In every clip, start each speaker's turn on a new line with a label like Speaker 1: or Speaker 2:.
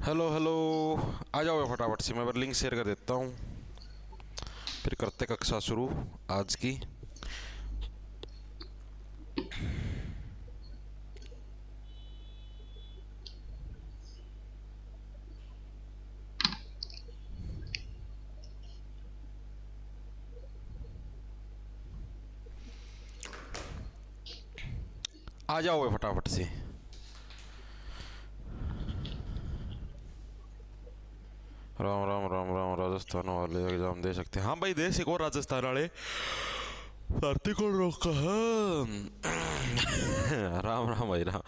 Speaker 1: Hello hello. आ जाओ फटाफट से, मैं लिंक शेयर कर देता हूँ, फिर करते कक्षा शुरू आज की। आ जाओ फटाफट से। राम राम राम राम। राजस्थान वाले एग्जाम दे सकते हैं? हाँ भाई, दे सको। राजस्थान वाले धरती को रोका है। राम राम भाई राम।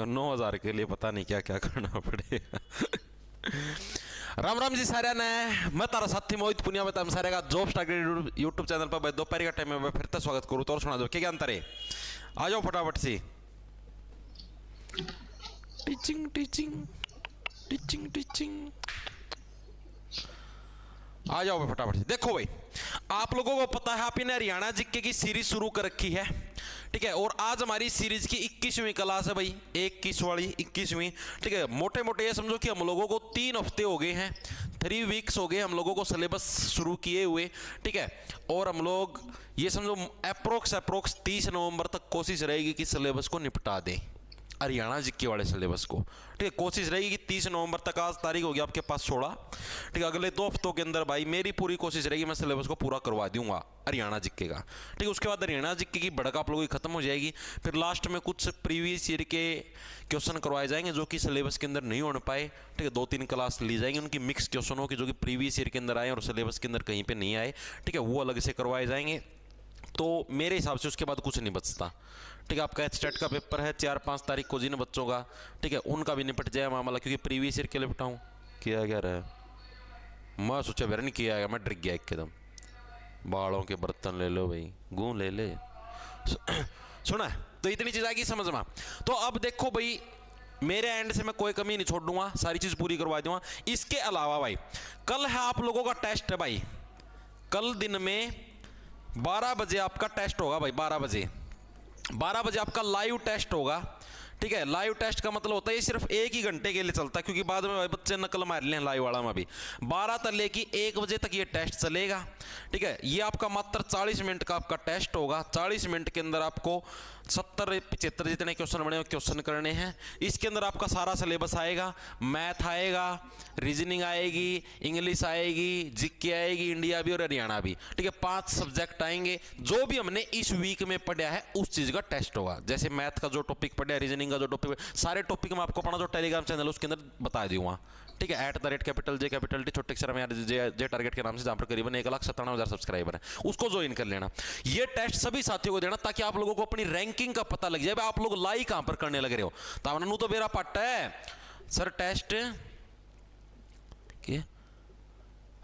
Speaker 1: 9,000 के लिए पता नहीं क्या क्या करना पड़ेगा। राम राम जी सारे ने। मैं तारा साथी मोहित पुनिया बताम सारे का जॉब स्टार्ट यूट्यूब चैनल पर दोपहर का टाइम में फिर से स्वागत करूँ तो और सुना दो क्या अंतर है। आ जाओ फटाफट से। Teaching teaching teaching teaching. आ जाओ भाई फटाफट से। देखो भाई, आप लोगों को पता है आपने हरियाणा जीके की सीरीज शुरू कर रखी है, ठीक है। और आज हमारी सीरीज की 21वीं क्लास है भाई, 21 वाली 21वीं, ठीक है। मोटे मोटे ये समझो कि हम लोगों को 3 हफ्ते हो गए हैं, 3 वीक्स हो गए हम लोगों को सिलेबस शुरू किए हुए, ठीक है। और हम लोग ये समझो अप्रोक्स 30 नवंबर तक कोशिश रहेगी कि सिलेबस को निपटा दें, हरियाणा जीके वाले सिलेबस को, ठीक है। कोशिश रहेगी कि 30 नवंबर तक, आज तारीख होगी आपके पास 16, ठीक है। अगले 2 हफ्तों के अंदर भाई मेरी पूरी कोशिश रहेगी मैं सिलेबस को पूरा करवा दूंगा हरियाणा जीके का, ठीक है। उसके बाद हरियाणा जीके की भड़क आप लोगों की खत्म हो जाएगी। फिर लास्ट में कुछ प्रीवियस ईयर के क्वेश्चन करवाए जाएंगे जो कि सिलेबस के अंदर नहीं हो पाए, ठीक है। 2-3 क्लास ली जाएंगी उनकी मिक्स क्वेश्चनों की जो कि प्रीवियस ईयर के अंदर आए और सिलेबस के अंदर कहीं पर नहीं आए, ठीक है। वो अलग से करवाए जाएंगे। तो मेरे हिसाब से उसके बाद कुछ नहीं बचता, ठीक है। आपका एचटेट का पेपर है 4-5 तारीख को, जिन बच्चों का, ठीक है, उनका भी निपट जाए मामला, क्योंकि प्रीवियस ईयर के लिए बिठाऊँ किया क्या रहा है। मैं सोचा मेरा नहीं किया गया, मैं डर गया एकदम। बालों के बर्तन ले लो भाई, गूं ले ले। सुना, तो इतनी चीज़ आएगी समझ में। तो अब देखो भाई, मेरे एंड से मैं कोई कमी नहीं छोड़ दूंगा, सारी चीज़ पूरी करवा दूंगा। इसके अलावा भाई कल है आप लोगों का टेस्ट है भाई, कल दिन में 12 बजे आपका टेस्ट होगा भाई। 12 बजे आपका लाइव टेस्ट होगा, ठीक है। लाइव टेस्ट का मतलब होता है ये सिर्फ 1 ही घंटे के लिए चलता है, क्योंकि बाद में भाई बच्चे नकल मार लें लाइव वाला में भी। 12 तक लेके 1 बजे तक ये टेस्ट चलेगा, ठीक है। ये आपका मात्र 40 मिनट का आपका टेस्ट होगा। 40 मिनट के अंदर आपको 70-75 जितने क्वेश्चन बने हुए क्वेश्चन करने हैं। इसके अंदर आपका सारा सिलेबस आएगा, मैथ आएगा, रीजनिंग आएगी, इंग्लिश आएगी, जीके आएगी, इंडिया भी और हरियाणा भी, ठीक है। 5 सब्जेक्ट आएंगे। जो भी हमने इस वीक में पढ़ा है उस चीज़ का टेस्ट होगा। जैसे मैथ का जो टॉपिक पढ़ा है, रीजनिंग का जो टॉपिक, सारे टॉपिक मैं आपको अपना जो टेलीग्राम चैनल है उसके अंदर बता दूंगा, ठीक है। @J छोटे अक्षर में जे टारगेट के नाम से, जहाँ पर करीबन 1,97,000 सब्सक्राइबर है, उसको ज्वाइन कर लेना। ये टेस्ट सभी साथियों को देना ताकि आप लोगों को अपनी रैंकिंग का पता लग जाए, आप लोग लाई कहां पर करने लग रहे हो। तावनू तो मेरा पट्टा है सर टेस्ट के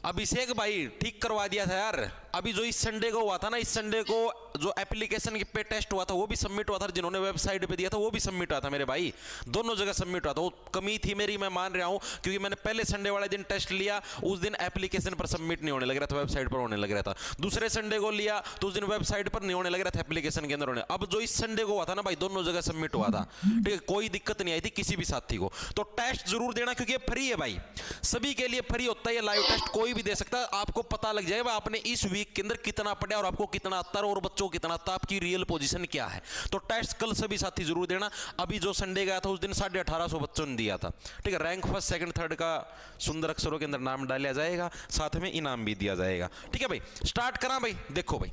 Speaker 1: अभिषेक भाई ठीक करवा दिया था यार। अभी जो इस संडे को हुआ था ना, इस संडे को जो एप्लीकेशन पे टेस्ट हुआ था वो भी सबमिट हुआ था, जिन्होंने वेबसाइट पे दिया था वो भी सबमिट हुआ था मेरे भाई, दोनों जगह सबमिट हुआ था। वो कमी थी मेरी, मैं मान रहा हूं, क्योंकि मैंने पहले संडे वाले दिन टेस्ट लिया, उस दिन एप्लीकेशन पर सबमिट नहीं होने लग रहा था, वेबसाइट पर होने लग रहा था। दूसरे संडे को लिया तो उस दिन वेबसाइट पर नहीं होने लग रहा था, एप्लीकेशन के अंदर होने। अब जो इस संडे को हुआ था ना भाई, दोनों जगह सबमिट हुआ था, ठीक है। कोई दिक्कत नहीं आई थी किसी भी साथी को। तो टेस्ट जरूर देना, क्योंकि ये फ्री है भाई, सभी के लिए फ्री होता है ये लाइव टेस्ट, कोई भी दे सकता है। आपको पता लग जाएगा आपने इस वीक के अंदर कितना पढ़ा और आपको कितना आता है और बच्चों को कितना आता है, आपकी रियल पोजीशन क्या है। तो टेस्ट कल सभी साथी जरूर देना। अभी जो संडे गया था उस दिन 1850 बच्चों ने दिया था, ठीक है। रैंक 1, 2, 3 का सुंदर अक्षरों के अंदर नाम डाला जाएगा, साथ में इनाम भी दिया जाएगा, ठीक है भाई। स्टार्ट करा भाई। देखो भाई,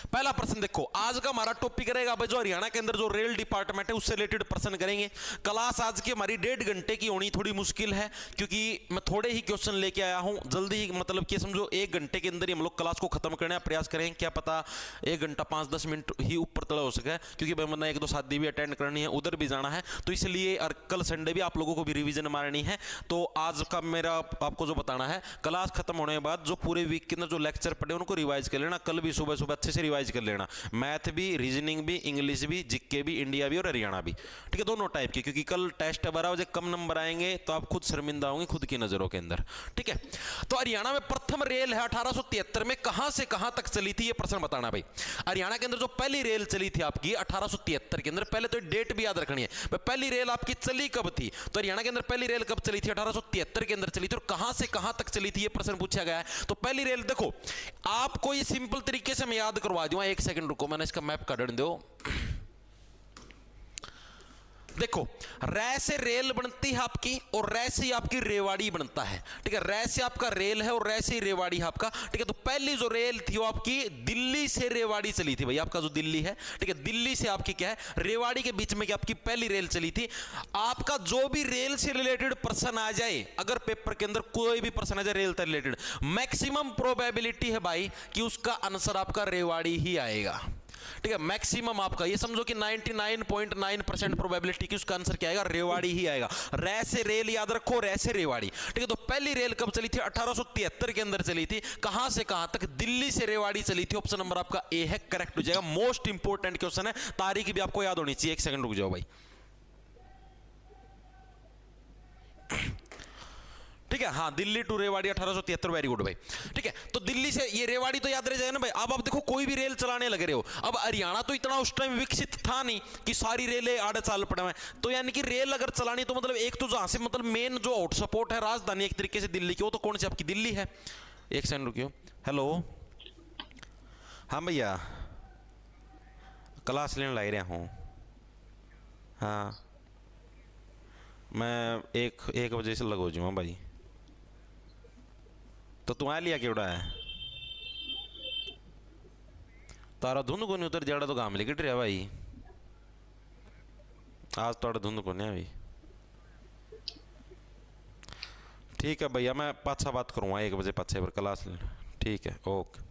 Speaker 1: पहला प्रश्न देखो, आज का हमारा टॉपिक रहेगा भाई जो हरियाणा के अंदर जो रेल डिपार्टमेंट है उससे रिलेटेड प्रश्न करेंगे। क्लास आज की हमारी 1.5 घंटे की होनी थोड़ी मुश्किल है, क्योंकि मैं थोड़े ही क्वेश्चन लेके आया हूं, जल्दी ही, मतलब कि समझो 1 घंटे के अंदर ही हम लोग क्लास को खत्म करने का प्रयास करें। क्या पता 1 घंटा 5-10 मिनट ही ऊपर तला हो सके, क्योंकि मैंने 1-2 शादी भी अटेंड करनी है, उधर भी जाना है, तो इसलिए और कल संडे भी आप लोगों को भी रिविजन मारनी है। तो आज का मेरा आपको जो बताना है, क्लास खत्म होने के बाद जो पूरे वीक के अंदर जो लेक्चर पढ़े उनको रिवाइज कर लेना। कल भी सुबह सुबह अच्छे से रिवाइज कर लेना, मैथ भी, रीजनिंग भी, इंग्लिश भी, जीके भी, इंडिया भी और हरियाणा भी, ठीक है, दोनों टाइप के, क्योंकि कल टेस्ट भरा हो, कम नंबर आएंगे तो आप खुद शर्मिंदा होंगे खुद की नजरों के अंदर, ठीक है। तो हरियाणा में प्रथम रेल है 1873 में, कहां से कहां तक चली थी ये प्रश्न बताना भाई। हरियाणा के अंदर जो पहली रेल चली थी आपकी 1873 के अंदर, पहले तो डेट भी याद रखनी है, पहली रेल आपकी चली कब थी, तो हरियाणा के अंदर पहली रेल कब चली थी, 1873 के अंदर चली थी, और कहां से कहां तक चली थी ये प्रश्न पूछा गया है। तो पहली रेल देखो, आपको ये सिंपल तरीके से मैं याद करवा दूंगा, एक सेकंड रुको, मैंने इसका मैप काट दो। देखो, रै से रेल बनती है आपकी और रै से आपकी रेवाड़ी बनता है, ठीक है, रै से आपका रेल है और रै से रेवाड़ी है आपका, ठीक है। तो पहली जो रेल थी वो आपकी दिल्ली से रेवाड़ी चली थी भाई, आपका जो दिल्ली है, ठीक है, दिल्ली से आपकी क्या है रेवाड़ी के बीच में आपकी पहली रेल चली थी। आपका जो भी रेल से रिलेटेड प्रश्न आ जाए, अगर पेपर के अंदर कोई भी प्रश्न आ जाए रेल से रिलेटेड, मैक्सिमम प्रोबेबिलिटी है भाई कि उसका आंसर आपका रेवाड़ी ही आएगा, ठीक है, मैक्सिमम आपका ये समझो कि 99.9% प्रोबेबिलिटी कि उसका आंसर क्या आएगा, रेवाड़ी ही आएगा। रै से रेल याद रखो, रै से रेवाड़ी, ठीक है। तो पहली रेल कब चली थी, 1873 के अंदर चली थी, कहां से कहां तक, दिल्ली से रेवाड़ी चली थी। ऑप्शन नंबर आपका ए है, करेक्ट हो जाएगा। मोस्ट इंपोर्टेंट क्वेश्चन है, तारीख भी आपको याद होनी चाहिए। एक सेकंड रुक जाओ भाई, ठीक है, हाँ, Delhi to Rewari 1873, very good भाई, ठीक है। तो दिल्ली से ये रेवाड़ी तो याद रह जाएगा ना भाई। अब आप देखो कोई भी रेल चलाने लग रहे हो, अब हरियाणा तो इतना उस टाइम विकसित था नहीं कि सारी रेलें आड़े चाल पड़े हुए, तो यानी कि रेल अगर चलानी तो मतलब एक तो जहां से मतलब मेन जो आउट सपोर्ट है राजधानी एक तरीके से दिल्ली की, वो तो कौन सी आपकी दिल्ली है। एक सेकंड रुकियो, हेलो, हाँ भैया क्लास लेने लग रहा हूँ, हाँ मैं एक बजे से लगो जाऊँ भाई, तो तू आ लिया केवड़ा है तारा धुंध को नहीं उतर जाड़ा तो काम लिखट रहा भाई, आज थोड़ा धुंध को नहीं भाई, ठीक है भैया, मैं पाछा बात करूँगा 1 बजे पाछे पर क्लास ले, ठीक है, ओके।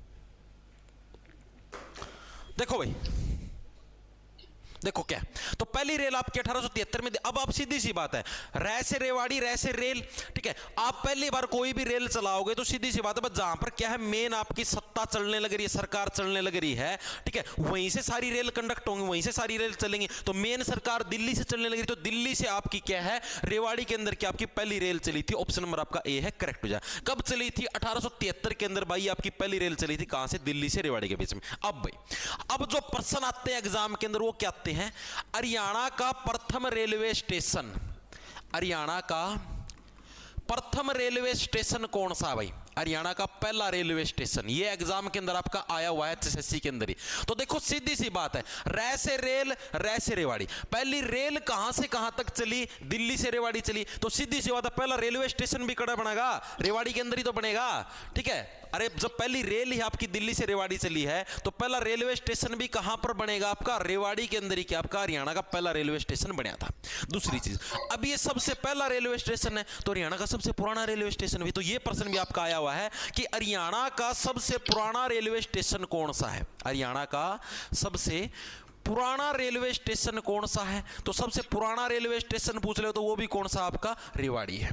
Speaker 1: देखो भाई, देखो क्या, तो पहली रेल आपकी 1873 में, अब आप सीधी सी बात है, रै से रेवाड़ी, रै से रेल, ठीक है। आप पहली बार कोई भी रेल चलाओगे तो सीधी सी बात है, बस जहां पर क्या है मेन आपकी सत्ता चलने लग रही है, सरकार चलने लग रही है, ठीक है, वहीं से सारी रेल कंडक्ट होंगी, वहीं से सारी रेल चलेंगी। तो मेन सरकार दिल्ली से चलने लग रही, तो दिल्ली से आपकी क्या है रेवाड़ी के अंदर क्या आपकी पहली रेल चली थी। ऑप्शन नंबर आपका ए है, करेक्ट हो जाए। कब चली थी, 1873 के अंदर भाई आपकी पहली रेल चली थी, कहां से, दिल्ली से रेवाड़ी के बीच में। अब भाई, अब जो प्रश्न आते हैं एग्जाम के अंदर वो क्या आते हैं, हरियाणा का प्रथम रेलवे स्टेशन, हरियाणा का प्रथम रेलवे स्टेशन कौन सा भाई, हरियाणा का पहला रेलवे स्टेशन, ये एग्जाम के अंदर आपका आया हुआ है एचएससी के अंदर ही। तो देखो सीधी सी बात है, रै से रेल, रै से रेवाड़ी, पहली रेल कहां से कहां तक चली, दिल्ली से रेवाड़ी चली, तो सीधी सी बात है पहला रेलवे स्टेशन भी कड़ा बनेगा, रेवाड़ी के अंदर ही तो बनेगा, ठीक है। अरे जब पहली रेल ही आपकी दिल्ली से रेवाड़ी चली है तो पहला रेलवे स्टेशन भी कहां पर बनेगा आपका, रेवाड़ी के अंदर ही, क्या आपका हरियाणा का पहला रेलवे स्टेशन बना था। दूसरी चीज, अब ये सबसे पहला रेलवे स्टेशन है तो हरियाणा का सबसे पुराना रेलवे स्टेशन भी, तो ये प्रश्न भी आपका आया हुआ है कि हरियाणा का सबसे पुराना रेलवे स्टेशन कौन सा है, हरियाणा का सबसे पुराना रेलवे स्टेशन कौन सा है। तो सबसे पुराना रेलवे स्टेशन पूछ ले तो वो भी कौन सा आपका, रेवाड़ी है।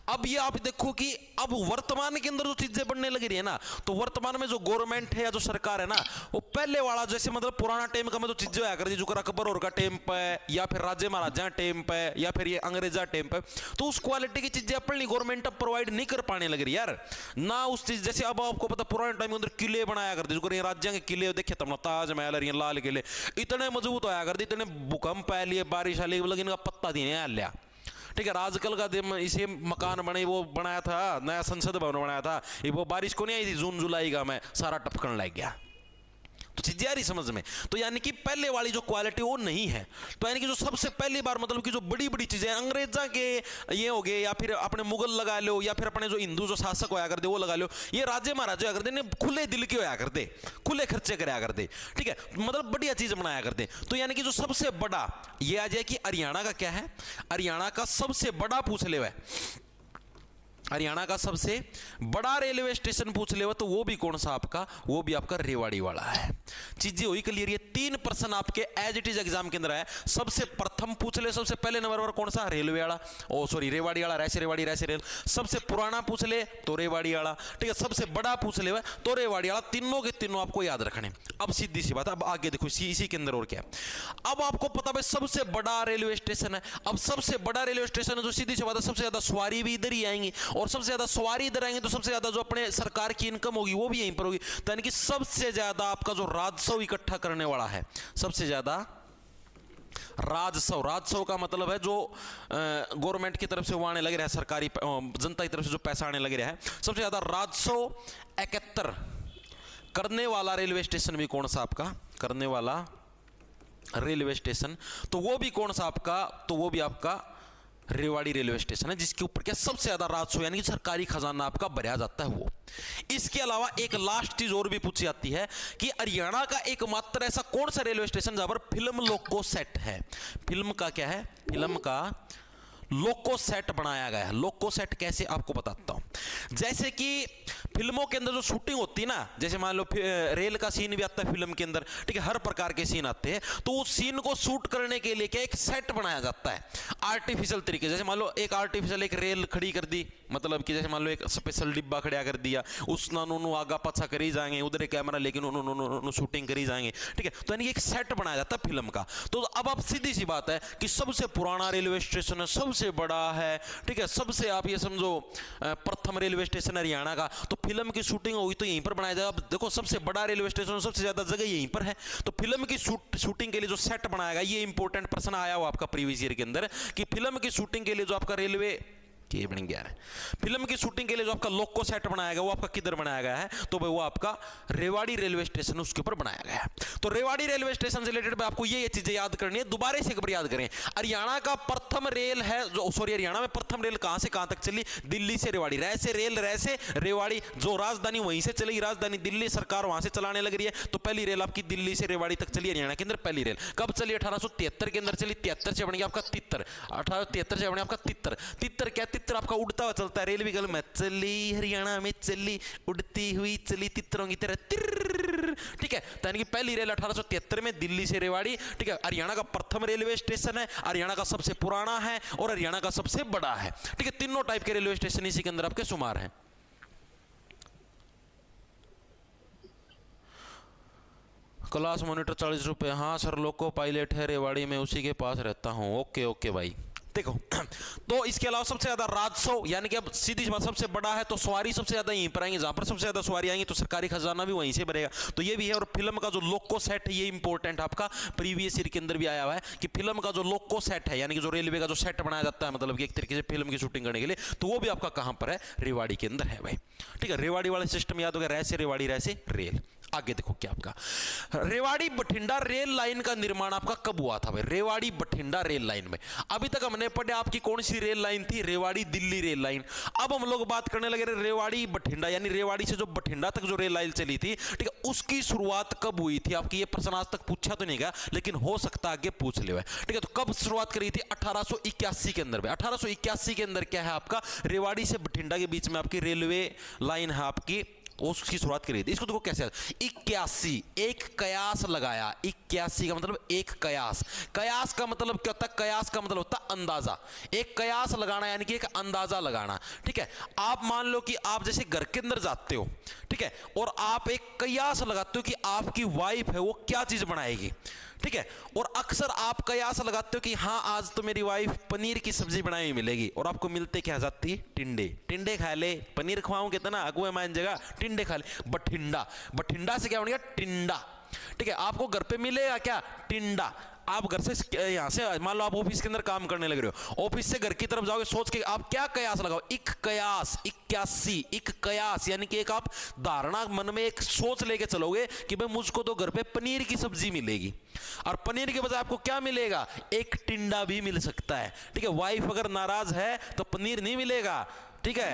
Speaker 1: अब ये आप देखो कि अब वर्तमान के अंदर जो चीजें बनने लग रही है ना, तो वर्तमान में जो गवर्नमेंट है या जो सरकार है ना, वो पहले वाला जैसे मतलब पुराना टाइम का में तो चीजें आया करती, जो अकबर और का टाइम पे या फिर राजे महाराजा टाइम पे या फिर ये अंग्रेजा टाइम पे, तो उस क्वालिटी की चीजें अपनी गवर्नमेंट अब प्रोवाइड नहीं कर पाने लग रही यार ना उस चीज। जैसे अब आपको पता पुराने टाइम के अंदर किले बनाया करते, जो राज्य के किले देखे तब ताजमहल, लाल किले इतने मजबूत होया करते, इतने भूकंप आ लिए, बारिश आ ली, लेकिन इनका पत्ता नहीं आ लिया, ठीक है। आजकल का इसे मकान बने वो बनाया था, नया संसद भवन बनाया था, ये वो बारिश को नहीं आई थी जून जुलाई का में सारा टपकन लग गया, तो चीजें आ रही समझ में। तो यानी कि पहले वाली जो क्वालिटी वो नहीं है, तो यानी कि जो सबसे पहली बार मतलब कि जो बड़ी बड़ी चीजें अंग्रेजा के ये हो गए या फिर अपने मुगल लगा लो या फिर अपने जो हिंदू जो शासक होया करते वो लगा लो, ये राज्य महाराजा होया करते, खुले दिल के होया करते, खुले खर्चे कराया करते, ठीक है, मतलब बढ़िया चीज बनाया करते। तो यानी कि जो सबसे बड़ा ये आ जाए कि हरियाणा का क्या है, हरियाणा का सबसे बड़ा पूछ ले हुआ है, हरियाणा का सबसे बड़ा रेलवे स्टेशन पूछ ले तो वो भी कौन सा आपका, वो भी आपका रेवाड़ी वाला है। चीजें हुई क्लियर। ये 3 प्रश्न आपके एज इट इज एग्जाम के अंदर है। सबसे प्रथम पूछ ले, सबसे पहले नंबर पर कौन सा, रेलवे वाला, ओ सॉरी रेवाड़ी वाला, रैसे रेवाड़ी रैसे रेल। सबसे पुराना पूछ ले तो रेवाड़ी वाला, ठीक है। सबसे बड़ा पूछ ले तो रेवाड़ी वाला। तीनों के तीनों आपको याद रखने। अब सीधी सी बात, अब आगे देखो इसी के अंदर और क्या है। अब आपको पता भाई सबसे बड़ा रेलवे स्टेशन है। अब सबसे बड़ा रेलवे स्टेशन है तो सीधी सी बात है सबसे ज्यादा सवारी भी इधर ही आएंगी, और सबसे ज्यादा सवारी इधर आएंगे तो सबसे ज्यादा जो अपने सरकार की इनकम होगी वो भी यहीं पर होगी। तो यानी कि सबसे ज्यादा आपका जो राजस्व इकट्ठा करने वाला है, सबसे ज्यादा राजस्व, राजस्व का मतलब है जो गवर्नमेंट की तरफ से वो आने लगे रहा है, सरकारी जनता की तरफ से जो पैसा आने लगे रहा है। सबसे ज्यादा राजस्व 71 करने वाला रेलवे स्टेशन भी कौन सा आपका, करने वाला रेलवे स्टेशन तो वो भी कौन सा आपका, तो वो भी आपका रेवाड़ी रेलवे स्टेशन है, जिसके ऊपर क्या सबसे ज्यादा राजस्व यानी कि सरकारी खजाना आपका भरा जाता है वो। इसके अलावा एक लास्ट चीज और भी पूछी जाती है कि हरियाणा का एकमात्र ऐसा कौन सा रेलवे स्टेशन जहां पर फिल्म लोको सेट है। फिल्म का क्या है, फिल्म का लोको सेट बनाया गया है। लोको सेट कैसे आपको बताता हूं। जैसे कि फिल्मों के अंदर जो शूटिंग होती है ना, जैसे मान लो रेल का सीन भी आता है फिल्म के अंदर, ठीक है, हर प्रकार के सीन आते हैं। तो उस सीन को शूट करने के लिए क्या एक सेट बनाया जाता है आर्टिफिशियल तरीके। जैसे मान लो एक आर्टिफिशियल एक रेल खड़ी कर दी, मतलब कि जैसे मान लो एक स्पेशल डिब्बा खड़ा कर दिया, उस उन्होंने आगा पछा करी जाएंगे, उधर एक कैमरा लेकिन उन्होंने शूटिंग करी जाएंगे, ठीक है। तो यानी एक सेट बनाया जाता है फिल्म का। तो अब आप सीधी सी बात है कि सबसे पुराना रेलवे स्टेशन है, सबसे बड़ा है, ठीक है, सबसे आप ये समझो प्रथम रेलवे स्टेशन हरियाणा का, तो फिल्म की शूटिंग होगी तो यहीं पर बनाया जाएगा। अब देखो सबसे बड़ा रेलवे स्टेशन, सबसे ज्यादा जगह यहीं पर है, तो फिल्म की शूटिंग के लिए जो सेट बनाया गया, ये इंपॉर्टेंट प्रश्न आया हुआ आपका प्रीवियस ईयर के अंदर कि फिल्म की शूटिंग के लिए जो आपका रेलवे के बन गया है, फिल्म की शूटिंग के लिए जो आपका लोको सेट बनाया गया वो आपका किधर बनाया गया है, तो भाई वो आपका रेवाड़ी रेलवे स्टेशन उसके ऊपर बनाया गया है। तो रेवाड़ी रेलवे स्टेशन से रिलेटेड आपको ये चीजें याद करनी है, दोबारा से एक बार याद करें। हरियाणा का प्रथम रेल है जो, सॉरी हरियाणा में प्रथम रेल कहां से कहां तक चली, दिल्ली से रेवाड़ी, रैसे रेल रैसे रेवाड़ी, जो राजधानी वहीं से चलेगी, राजधानी दिल्ली, सरकार वहां से चलाने लग रही है। तो पहली रेल आपकी दिल्ली से रेवाड़ी तक चली हरियाणा के अंदर। पहली रेल कब चली, 1873 के अंदर चली। 73 से बन गया आपका तितर, 1873 से बन गया आपका तितर। तितर क्या, तितर आपका उड़ता हुआ चलता है, रेल भी कल में चली, हरियाणा में चली, उड़ती हुई चली तितरों की तरह, ठीक है। तो यानी कि पहली रेल 1873 में दिल्ली से रेवाड़ी, ठीक है। हरियाणा का प्रथम रेलवे स्टेशन है, हरियाणा का सबसे पुराना है और हरियाणा का सबसे बड़ा है, ठीक है। तीनों टाइप के रेलवे स्टेशन इसी के अंदर आपके शुमार हैं। क्लास मॉनिटर 40 रुपए, हाँ सर लोको पायलट है रेवाड़ी में, उसी के पास रहता हूं। ओके ओके भाई, देखो तो इसके अलावा सबसे ज्यादा राजस्व यानी कि अब सीधी बात सबसे बड़ा है तो सवारी सबसे ज्यादा यहीं पर आएंगे, जहां पर सबसे ज्यादा सवारी आएंगी तो सरकारी खजाना भी वहीं से भरेगा, तो ये भी है। और फिल्म का जो लोको सेट है ये इंपॉर्टेंट आपका प्रीवियस ईयर के अंदर भी आया हुआ है कि फिल्म का जो लोको सेट है यानी कि जो रेलवे का जो सेट बनाया जाता है, मतलब कि एक तरीके से फिल्म की शूटिंग करने के लिए, तो वो भी आपका कहां पर है, रेवाड़ी के अंदर है भाई, ठीक है। रेवाड़ी वाला सिस्टम याद हो गया, रैसे रेवाड़ी रैसे रेल। आगे देखो क्या आपका रेवाड़ी बठिंडा रेल लाइन का निर्माण आपका कब हुआ था भाई, रेवाड़ी बठिंडा रेल लाइन में। अभी तक हमने पढ़ा आपकी कौन सी रेल लाइन थी, रेवाड़ी दिल्ली रेल लाइन। अब हम लोग बात करने लगे रेवाड़ी बठिंडा यानी रेवाड़ी से जो बठिंडा तक जो रेल लाइन चली थी, ठीक है, उसकी शुरुआत कब हुई थी आपकी। ये प्रश्न आज तक पूछा तो नहीं गया लेकिन हो सकता आगे पूछ ले, ठीक है। तो कब शुरुआत करी थी, 1881 के अंदर। 1881 के अंदर क्या है आपका, रेवाड़ी से बठिंडा के बीच में आपकी रेलवे लाइन है आपकी, उसकी शुरुआत करी थी। इसको देखो कैसे, 81 एक कयास लगाया, 81 का मतलब एक कयास। कयास का मतलब क्या होता है, कयास का मतलब होता है अंदाजा। एक कयास लगाना यानी कि एक अंदाजा लगाना, ठीक है। आप मान लो कि आप जैसे घर के अंदर जाते हो, ठीक है, और आप एक कयास लगाते हो कि आपकी वाइफ है वो क्या चीज बनाएगी, ठीक है। और अक्सर आप कयास लगाते हो कि हाँ आज तो मेरी वाइफ पनीर की सब्जी बनाई हुई मिलेगी, और आपको मिलते क्या जाती है, टिंडे। टिंडे खा ले, पनीर खवाऊंगे तो ना अगुए मान जगह टिंडे खा ले। बठिंडा, बठिंडा से क्या बन गया, टिंडा, ठीक है। आपको घर पे मिलेगा क्या, टिंडा। आप घर से यहां से मान लो आप ऑफिस के अंदर काम करने लग रहे हो, ऑफिस से घर की तरफ जाओगे, सोच के आप क्या कयास लगाओ, एक कयास, 81 एक कयास यानी कि एक आप धारणा मन में एक सोच लेके चलोगे कि भाई मुझको तो घर पे पनीर की सब्जी मिलेगी, और पनीर के बजाय आपको क्या मिलेगा, एक टिंडा भी मिल सकता है, ठीक है। वाइफ अगर नाराज है तो पनीर नहीं मिलेगा, ठीक है,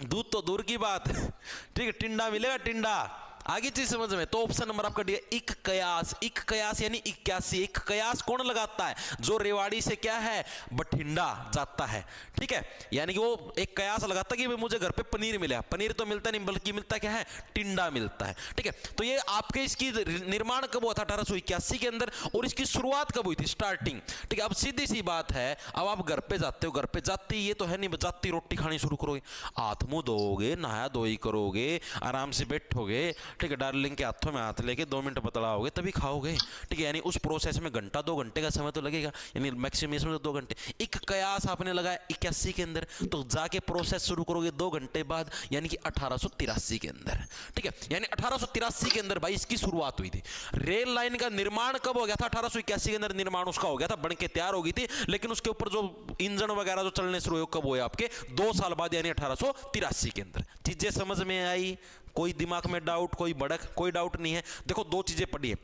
Speaker 1: दूध तो दूर की बात, ठीक है, टिंडा मिलेगा, टिंडा। आगे चीज समझ में। तो ऑप्शन नंबर आपका डी है इक कयास। इक कयास यानी 81। इक कयास कौन लगाता है? जो रेवाड़ी से क्या है बठिंडा जाता है, ठीक है, यानी कि वो एक कयास लगाता है कि भाई मुझे घर पे पनीर मिला। पनीर तो मिलता नहीं बल्कि मिलता क्या है, टिंडा मिलता है, ठीक है। तो ये आपके इसकी निर्माण कब हुआ था? 1881 के अंदर। और इसकी शुरुआत कब हुई थी? स्टार्टिंग, ठीक है। अब सीधी सी बात है, अब आप घर पे जाते हो, घर पे जाते ये तो है नहीं जाती रोटी खानी शुरू करोगे, हाथ मुंह धोओगे, नहाया धोई करोगे, आराम से बैठोगे, ठीक है, डार्लिंग के हाथों में हाथ लेके 2 मिनट बतलाओगे तभी खाओगे, ठीक है। यानी उस प्रोसेस में घंटा 2 घंटे का समय तो लगेगा, यानी मैक्सिमम तो 2 घंटे। एक कयास आपने लगाया 81 के अंदर, तो जाके प्रोसेस शुरू करोगे 2 घंटे बाद, यानी कि 1883 के अंदर, ठीक है। यानी 1883 के अंदर भाई इसकी शुरुआत हुई थी। रेल लाइन का निर्माण कब हो गया था? 1881 के अंदर निर्माण उसका हो गया था, बन के तैयार हो गई थी, लेकिन उसके ऊपर जो इंजन वगैरह जो चलने शुरू हुए कब हुए? आपके 2 साल बाद, यानी 1883 के अंदर। चीजें समझ में आई? कोई दिमाग में डाउट, कोई भड़क? कोई डाउट नहीं है। देखो 2 चीजें पढ़िए।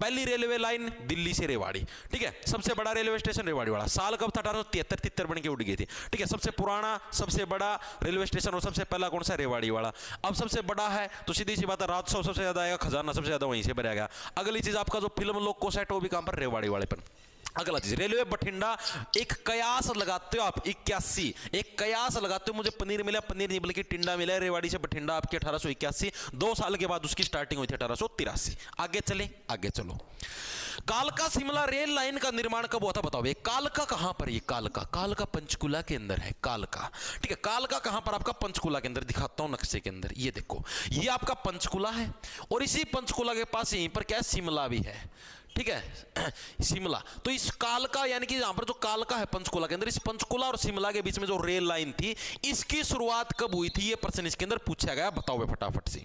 Speaker 1: पहली रेलवे लाइन दिल्ली से रेवाड़ी, ठीक है। सबसे बड़ा रेलवे स्टेशन रेवाड़ी वाला। साल कब था? 1873 बन के उड़ गई थी, ठीक है। सबसे पुराना, सबसे बड़ा रेलवे स्टेशन और सबसे पहला कौन सा? रेवाड़ी वाला। अब सबसे बड़ा है तो सीधी सी बात है राजस्व सबसे ज्यादा आएगा, खजाना सबसे ज्यादा वहीं से भरेगा। अगली चीज आपका जो फिल्म लोग को सेट वो भी कहां पर? रेवाड़ी वाले पर। अगला चीज रेलवे बठिंडा। एक कयास लगाते हो आप 81, एक कयास लगाते हो मुझे पनीर मिला, पनीर नहीं बल्कि टिंडा मिला, रेवाड़ी से बठिंडा आपके 1881। 2 साल के बाद उसकी स्टार्टिंग हुई थी 1883। आगे चले, आगे चलो। कालका शिमला रेल लाइन का निर्माण कब हुआ था? बताओ। ये कालका कहां पर? ये कालका, कालका पंचकुला के अंदर है, कालका, ठीक है। कालका कहां पर? आपका पंचकुला के अंदर। दिखाता हूं नक्शे के अंदर, ये देखो, ये आपका पंचकुला है और इसी पंचकुला के पास यहीं पर क्या है? शिमला भी है, ठीक है, शिमला। तो इस कालका यानी कि यहां पर जो कालका है पंचकुला के अंदर, इस पंचकुला और शिमला के बीच में जो रेल लाइन थी, इसकी शुरुआत कब हुई थी? ये प्रश्न इसके अंदर पूछा गया। बताओ बे फटाफट से।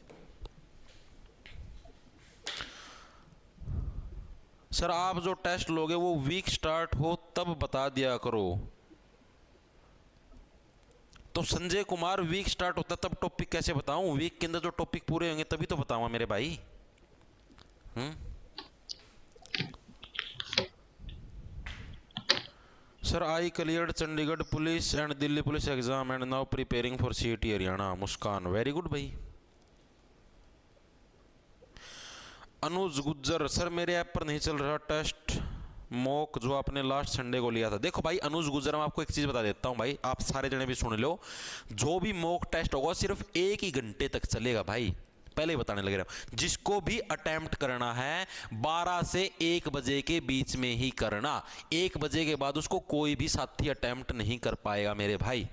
Speaker 1: सर आप जो टेस्ट लोगे वो वीक स्टार्ट हो तब बता दिया करो। तो संजय कुमार वीक स्टार्ट होता तब टॉपिक कैसे बताऊं? वीक के अंदर जो टॉपिक पूरे होंगे तभी तो बताऊंगा मेरे भाई। Sir I cleared Chandigarh police and Delhi police exam and now preparing for CET Haryana. Muskan, very good भाई। अनुज गुज्जर, सर मेरे ऐप पर नहीं चल रहा टेस्ट मॉक जो आपने लास्ट संडे को लिया था। देखो भाई अनुज गुज्जर, मैं आपको एक चीज बता देता हूं भाई, आप सारे जने भी सुन लो। जो भी मॉक टेस्ट होगा सिर्फ 1 ही घंटे तक चलेगा भाई, पहले ही बताने लग रहा हूं। जिसको भी अटेम्प्ट करना है 12 से 1 बजे के बीच में ही करना। 1 बजे के बाद उसको कोई भी साथी अटेम्प्ट नहीं कर पाएगा मेरे भाई,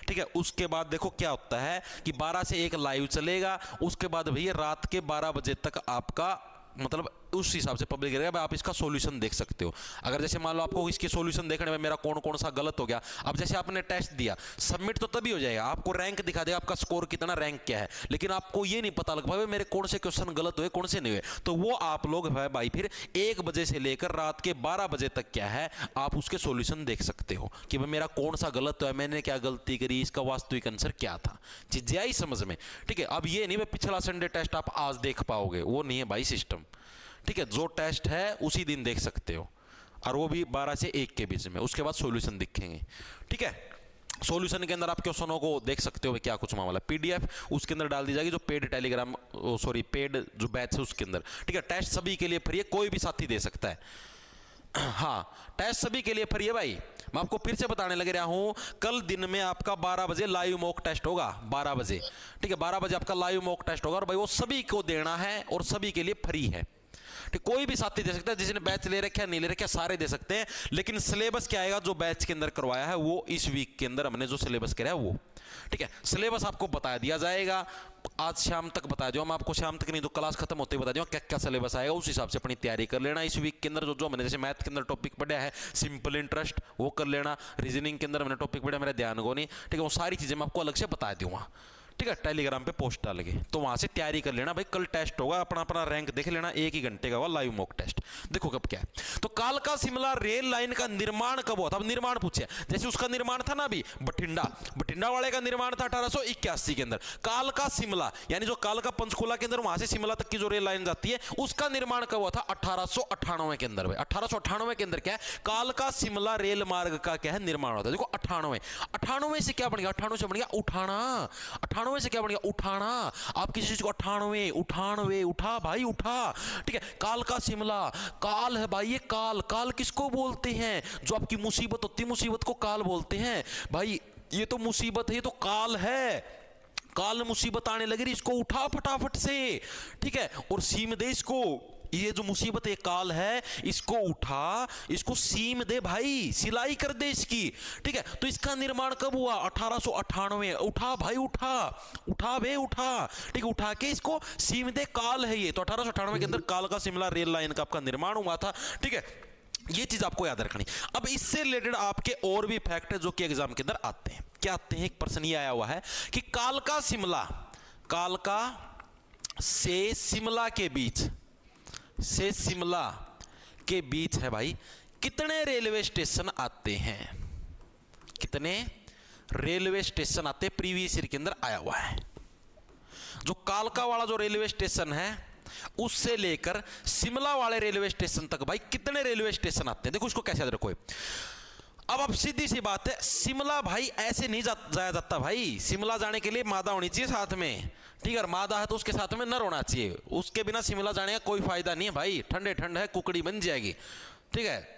Speaker 1: ठीक है। उसके बाद देखो क्या होता है कि 12 से 1 लाइव चलेगा, उसके बाद भैया रात के 12 बजे तक आपका मतलब उस हिसाब से पब्लिक रहेगा। आप इसका सॉल्यूशन देख सकते हो। अगर जैसे मान लो आपको इसके सॉल्यूशन देखने में मेरा कौन कौन सा गलत हो गया, अब जैसे आपने टेस्ट दिया सबमिट तो तभी हो जाएगा, आपको रैंक दिखा देगा आपका स्कोर कितना, रैंक क्या है, लेकिन आपको ये नहीं पता लग पाएगा मेरे कौन से क्वेश्चन गलत हुए कौन से नहीं हुए। तो वो आप लोग है भाई फिर 1 बजे से लेकर रात के 12 बजे तक क्या है आप उसके सॉल्यूशन देख सकते हो कि भाई मेरा कौन सा गलत हुआ, मैंने क्या गलती करी, इसका वास्तविक आंसर क्या था। चीजें आई समझ में, ठीक है। अब ये नहीं भाई पिछला संडे टेस्ट आप आज देख पाओगे, वो नहीं है भाई सिस्टम, ठीक है। जो टेस्ट है उसी दिन देख सकते हो और वो भी 12 से 1 के बीच में, उसके बाद सॉल्यूशन दिखेंगे, ठीक है। सॉल्यूशन के अंदर आप क्वेश्चनों को देख सकते हो क्या कुछ मामला। पीडीएफ उसके अंदर डाल दी जाएगी जो पेड टेलीग्राम पेड जो बैच है उसके अंदर, ठीक है। टेस्ट सभी के लिए फ्री है, कोई भी साथी दे सकता है। हाँ टेस्ट सभी के लिए फ्री है भाई। मैं आपको फिर से बताने लग रहा हूं, कल दिन में आपका 12 बजे लाइव मॉक टेस्ट होगा, 12 बजे, ठीक है। 12 बजे आपका लाइव मॉक टेस्ट होगा और भाई वो सभी को देना है और सभी के लिए फ्री है, ठीक। कोई भी साथी दे सकता है, जिसने बैच ले रखा है नहीं ले रखा सारे दे सकते हैं, लेकिन सिलेबस क्या आएगा जो बैच के अंदर करवाया है वो इस वीक के अंदर हमने जो सिलेबस कराया वो, ठीक है। सिलेबस आपको बता दिया जाएगा, आज शाम तक बता दूंगा मैं आपको, शाम तक नहीं तो क्लास खत्म होते ही बता दूंगा क्या क्या सिलेबस आएगा, उस हिसाब से अपनी तैयारी कर लेना। इस वीक के अंदर जो हमने जैसे मैथ के अंदर टॉपिक पढ़ा है सिंपल इंटरेस्ट वो कर लेना, रीजनिंग के अंदर हमने टॉपिक पढ़ा मेरा ध्यान को नहीं, ठीक है। वो सारी चीजें मैं आपको अलग से बता दूंगा, ठीक है। टेलीग्राम पे पोस्ट डाल के तो वहां से तैयारी कर लेना भाई, कल टेस्ट होगा, अपना अपना रैंक देख लेना, 1 ही घंटे का हुआ लाइव मॉक टेस्ट। देखो कब क्या है, तो कालका शिमला रेल लाइन का निर्माण कब हुआ था? अब निर्माण पूछे, जैसे उसका निर्माण था ना अभी बठिंडा वाले का निर्माण था 1881 के अंदर। कालका शिमला यानी जो कालका पंचकुला के अंदर वहां से शिमला तक की जो रेल लाइन जाती है उसका निर्माण कब हुआ था? 1898 के अंदर भाई। 1898 के अंदर क्या है कालका शिमला रेल मार्ग का क्या है निर्माण होता है। देखो 98 से क्या बन गया, 98 से बन गया उठाना। 98 से क्या बन गया? उठाना। आप किसी चीज को 98, 98, उठा भाई उठा, ठीक है। काल का शिमला, काल है भाई ये काल। काल किसको बोलते हैं? जो आपकी मुसीबत होती है, मुसीबत को काल बोलते हैं भाई। ये तो मुसीबत है, ये तो काल है। काल मुसीबत आने लगी, इसको उठा फटाफट से, ठीक है। और सीम दे इसको, ये जो मुसीबत एक काल है, इसको उठा, इसको सीम दे भाई, सिलाई कर दे इसकी, ठीक है। तो इसका निर्माण कब हुआ? 1898। उठा भाई उठा, उठा बे उठा, ठीक है। उठा के इसको सीम दे, काल है ये। तो 1898 के अंदर काल का शिमला रेल लाइन का आपका निर्माण हुआ था, ठीक है। ये चीज आपको याद रखनी। अब इससे रिलेटेड आपके और भी फैक्ट है जो कि एग्जाम के अंदर आते हैं। क्या आते हैं? एक प्रश्न ये आया हुआ है कि कालका शिमला, कालका से शिमला के बीच, से शिमला के बीच है भाई, कितने रेलवे स्टेशन आते हैं? कितने रेलवे स्टेशन आते हैं? प्रीवियस ईयर के अंदर आया हुआ है। जो कालका वाला जो रेलवे स्टेशन है उससे लेकर शिमला वाले रेलवे स्टेशन तक भाई कितने रेलवे स्टेशन आते हैं? देखो इसको कैसे याद रखो। अब आप सीधी सी बात है, शिमला भाई ऐसे नहीं जाया जाता भाई। शिमला जाने के लिए मादा होनी चाहिए साथ में, ठीक है। और मादा है तो उसके साथ में नर होना चाहिए, उसके बिना शिमला जाने का कोई फायदा नहीं है भाई। ठंडे ठंड है, कुकड़ी बन जाएगी, ठीक है।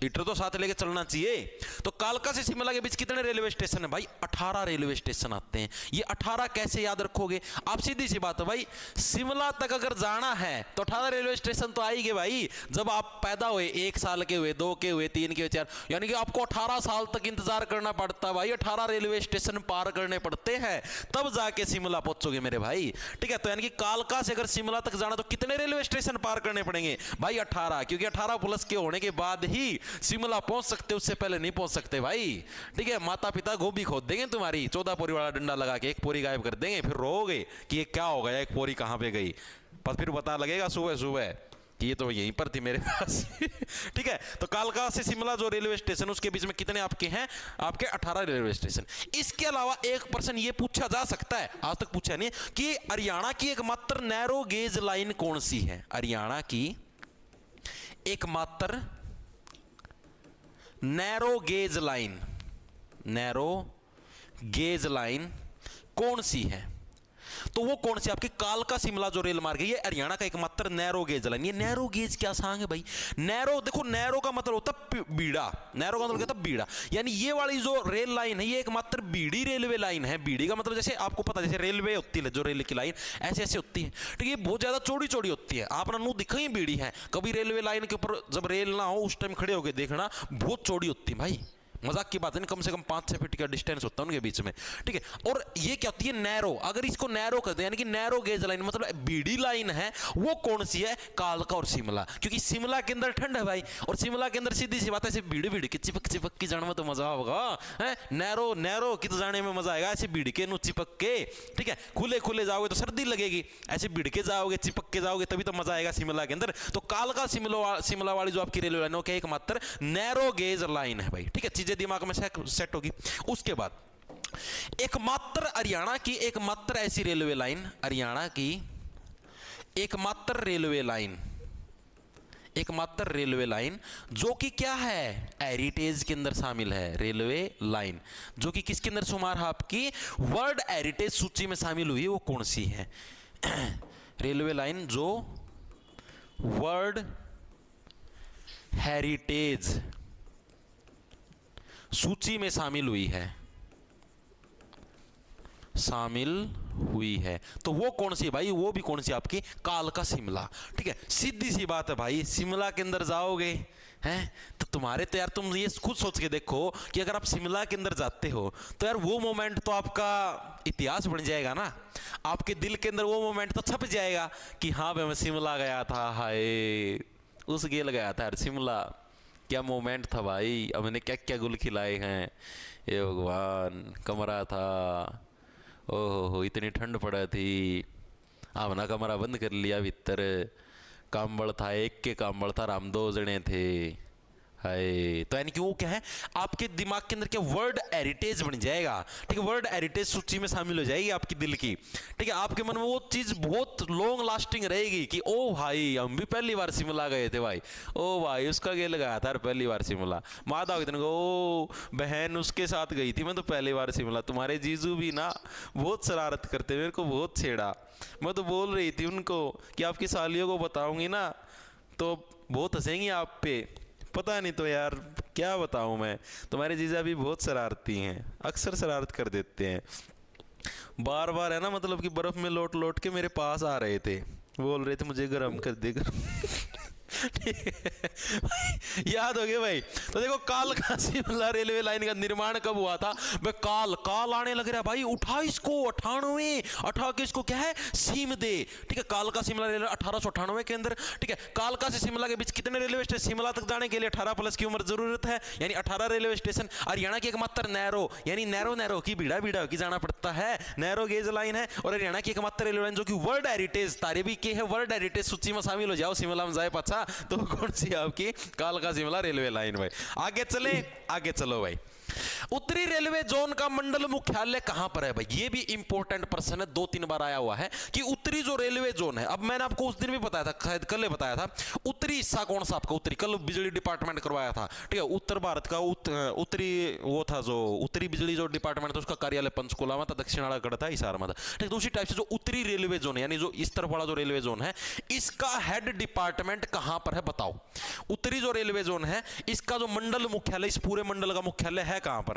Speaker 1: हीटर तो साथ लेके चलना चाहिए। तो कालका से शिमला के बीच कितने रेलवे स्टेशन है भाई? 18 रेलवे स्टेशन आते हैं। ये 18 कैसे याद रखोगे आप? सीधी सी बात है भाई, शिमला तक अगर जाना है तो 18 रेलवे स्टेशन तो आएंगे भाई। जब आप पैदा हुए, 1 साल के हुए, 2 के हुए, 3 के हुए, 4, यानी कि आपको 18 साल तक इंतजार करना पड़ता भाई। 18 रेलवे स्टेशन पार करने पड़ते हैं, तब जाके शिमला पहुंचोगे मेरे भाई, ठीक है। तो यानी कि कालका से अगर शिमला तक जाना तो कितने रेलवे स्टेशन पार करने पड़ेंगे भाई? 18, क्योंकि 18 प्लस के होने के बाद ही शिमला पहुंच सकते, उससे पहले नहीं पहुंच सकते भाई, ठीक है। माता पिता गोभी खोद देंगे तुम्हारी, 14 पोरी वाला डंडा लगा के 1 पोरी गायब कर देंगे, फिर रोओगे कि ये क्या हो गया, 1 पोरी कहां पे गई। पर फिर पता लगेगा सुबह सुबह कि ये तो यहीं पर थी मेरे पास ठीक है। तो कालका से शिमला जो रेलवे स्टेशन उसके बीच में कितने आपके हैं? आपके 18 रेलवे स्टेशन। इसके अलावा एक प्रश्न ये पूछा जा सकता है, आज तक पूछा नहीं, कि हरियाणा की एकमात्र नैरो गेज लाइन कौन सी है? हरियाणा की एकमात्र narrow gauge line, narrow gauge line कौन सी है? तो वो कौन सी? आपकी कालका शिमला जो रेल मार्ग है, ये हरियाणा का एकमात्र नैरो गेज लाइन। ये नैरो गेज क्या सांग है भाई? नैरो, देखो नैरो का मतलब होता है बीड़ा, नैरो का मतलब क्या था? बीड़ा। यानी ये वाली जो रेल लाइन है ये एकमात्र बीड़ी रेलवे लाइन है। बीड़ी का मतलब जैसे आपको पता, जैसे रेलवे होती है, जो रेल की लाइन ऐसे ऐसे होती है, ठीक है। ये बहुत ज्यादा चौड़ी चौड़ी होती है। आपने मुंह दिखा ही बीड़ी है कभी? रेलवे लाइन के ऊपर जब रेल ना हो उस टाइम खड़े होकर देखना, बहुत चौड़ी होती है भाई, मजाक की बात है, कम से कम 5-6 फीट का डिस्टेंस होता है उनके बीच में, ठीक है। और ये क्या होती है? नैरो। अगर इसको नैरो कर दे, यानी कि नैरो गेज लाइन मतलब बीड़ी लाइन है, वो कौन सी है? कालका और शिमला। क्योंकि शिमला के अंदर ठंड है भाई, और शिमला के अंदर सीधी सी बात है, ऐसे बीड़ी बीड़ी की चिपक चिपक की जाने में तो मजा होगा, है। नैरो नैरो की तो जाने में मजा आएगा, ऐसे बीड़ के नु चिपक के, ठीक है। खुले खुले जाओगे तो सर्दी लगेगी, ऐसे बीड़ के जाओगे, चिपक के जाओगे, तभी तो मजा आएगा शिमला के अंदर। तो कालका शिमला वाली जो आपकी रेलवे लाइन है, एकमात्र नैरो गेज लाइन है भाई, ठीक है। चीजें दिमाग में सेट होगी। उसके बाद एकमात्र हरियाणा की एकमात्र ऐसी रेलवे लाइन, हरियाणा की एकमात्र रेलवे लाइन, एकमात्र रेलवे लाइन जो कि क्या है? हेरिटेज के अंदर शामिल है। रेलवे लाइन जो कि किसके अंदर शुमार है? आपकी वर्ल्ड हेरिटेज सूची में शामिल हुई है, वो कौन सी है? रेलवे लाइन जो वर्ल्ड हेरिटेज सूची में शामिल हुई है, शामिल हुई है, तो वो कौन सी भाई? वो भी कौन सी? आपकी कालका शिमला, ठीक है। सीधी सी बात है भाई, शिमला के अंदर जाओगे हैं तो तुम्हारे तो यार, तुम ये खुद सोच के देखो कि अगर आप शिमला के अंदर जाते हो तो यार वो मोमेंट तो आपका इतिहास बन जाएगा ना। आपके दिल के अंदर वो मोमेंट तो छप जाएगा कि हाँ भाई मैं शिमला गया था, हाय उस गेल गया था यार शिमला, क्या मोमेंट था भाई, अब मैंने क्या क्या गुल खिलाए हैं, ये भगवान, कमरा था, ओहो इतनी ठंड पड़ा थी, हमने कमरा बंद कर लिया भीतर, कांबड़ था, एक के कांबड़ था, राम 2 जने थे, है। तो यानी कि वो क्या है, आपके दिमाग के अंदर क्या वर्ड हेरिटेज बन जाएगा, ठीक है, वर्ड हेरिटेज सूची में शामिल हो जाएगी आपकी दिल की, ठीक है। आपके मन में वो चीज बहुत लॉन्ग लास्टिंग रहेगी कि ओ भाई हम भी पहली बार शिमला गए थे भाई, ओ भाई उसका गेल लगाया था पहली बार शिमला, माता को ओ बहन उसके साथ गई थी मैं तो पहली बार शिमला, तुम्हारे जीजू भी ना बहुत शरारत करते, मेरे को बहुत छेड़ा, मैं तो बोल रही थी उनको कि आपकी सालियों को बताऊंगी ना तो बहुत हंसेंगी आप पे, पता नहीं तो यार क्या बताऊं मैं, तुम्हारे जीजा भी बहुत शरारती हैं, अक्सर शरारत कर देते हैं, बार बार है ना, मतलब कि बर्फ में लौट लौट के मेरे पास आ रहे थे, बोल रहे थे मुझे गर्म कर दे गर्म याद हो गया भाई। तो देखो कालका शिमला रेलवे लाइन का निर्माण कब हुआ था भाई, काल आने लग रहा है भाई, 28 को 98 28 को क्या है सीम दे, ठीक है, कालका शिमला रेलवे 1898 के अंदर, ठीक है। कालका से शिमला के बीच कितने रेलवे स्टेशन, शिमला तक जाने के लिए 18 प्लस की उम्र जरूरत है, यानी 18 रेलवे स्टेशन। हरियाणा की एकमात्र नैरो, यानी नैरो की भीड़ा की जाना पड़ता है, नैरो गेज लाइन है, और हरियाणा की एकमात्र रेलवे लाइन जो कि वर्ल्ड हेरिटेज तारीबी के है, वर्ल्ड हेरिटेज सूची में शामिल हो जाओ, शिमला में जाए पाछा, तो कौन सी आपकी कालका शिमला रेलवे लाइन भाई। आगे चलो भाई, उत्तरी रेलवे जोन का मंडल मुख्यालय कहां पर है भाई, ये भी इंपॉर्टेंट प्रश्न है, 2-3 बार आया हुआ है कि उत्तरी जो रेलवे जोन है, अब मैंने आपको उस दिन भी बताया था, शायद कल ही बताया था, उत्तरी हिस्सा कौन सा आपका उत्तरी, कल बिजली डिपार्टमेंट करवाया था, ठीक है, उत्तर भारत का उत्तरी वो था, जो उत्तरी बिजली जो डिपार्टमेंट था उसका कार्यालय पंचकुला में था, दक्षिणागढ़ था, हिसार में था, ठीक है। उसी टाइप से जो उत्तरी रेलवे जोन है, यानी जो इस तरफ वाला जो रेलवे जोन है, इसका हेड डिपार्टमेंट कहां पर है बताओ। उत्तरी जो रेलवे जोन है इसका जो मंडल मुख्यालय, इस पूरे मंडल का मुख्यालय है कहां पर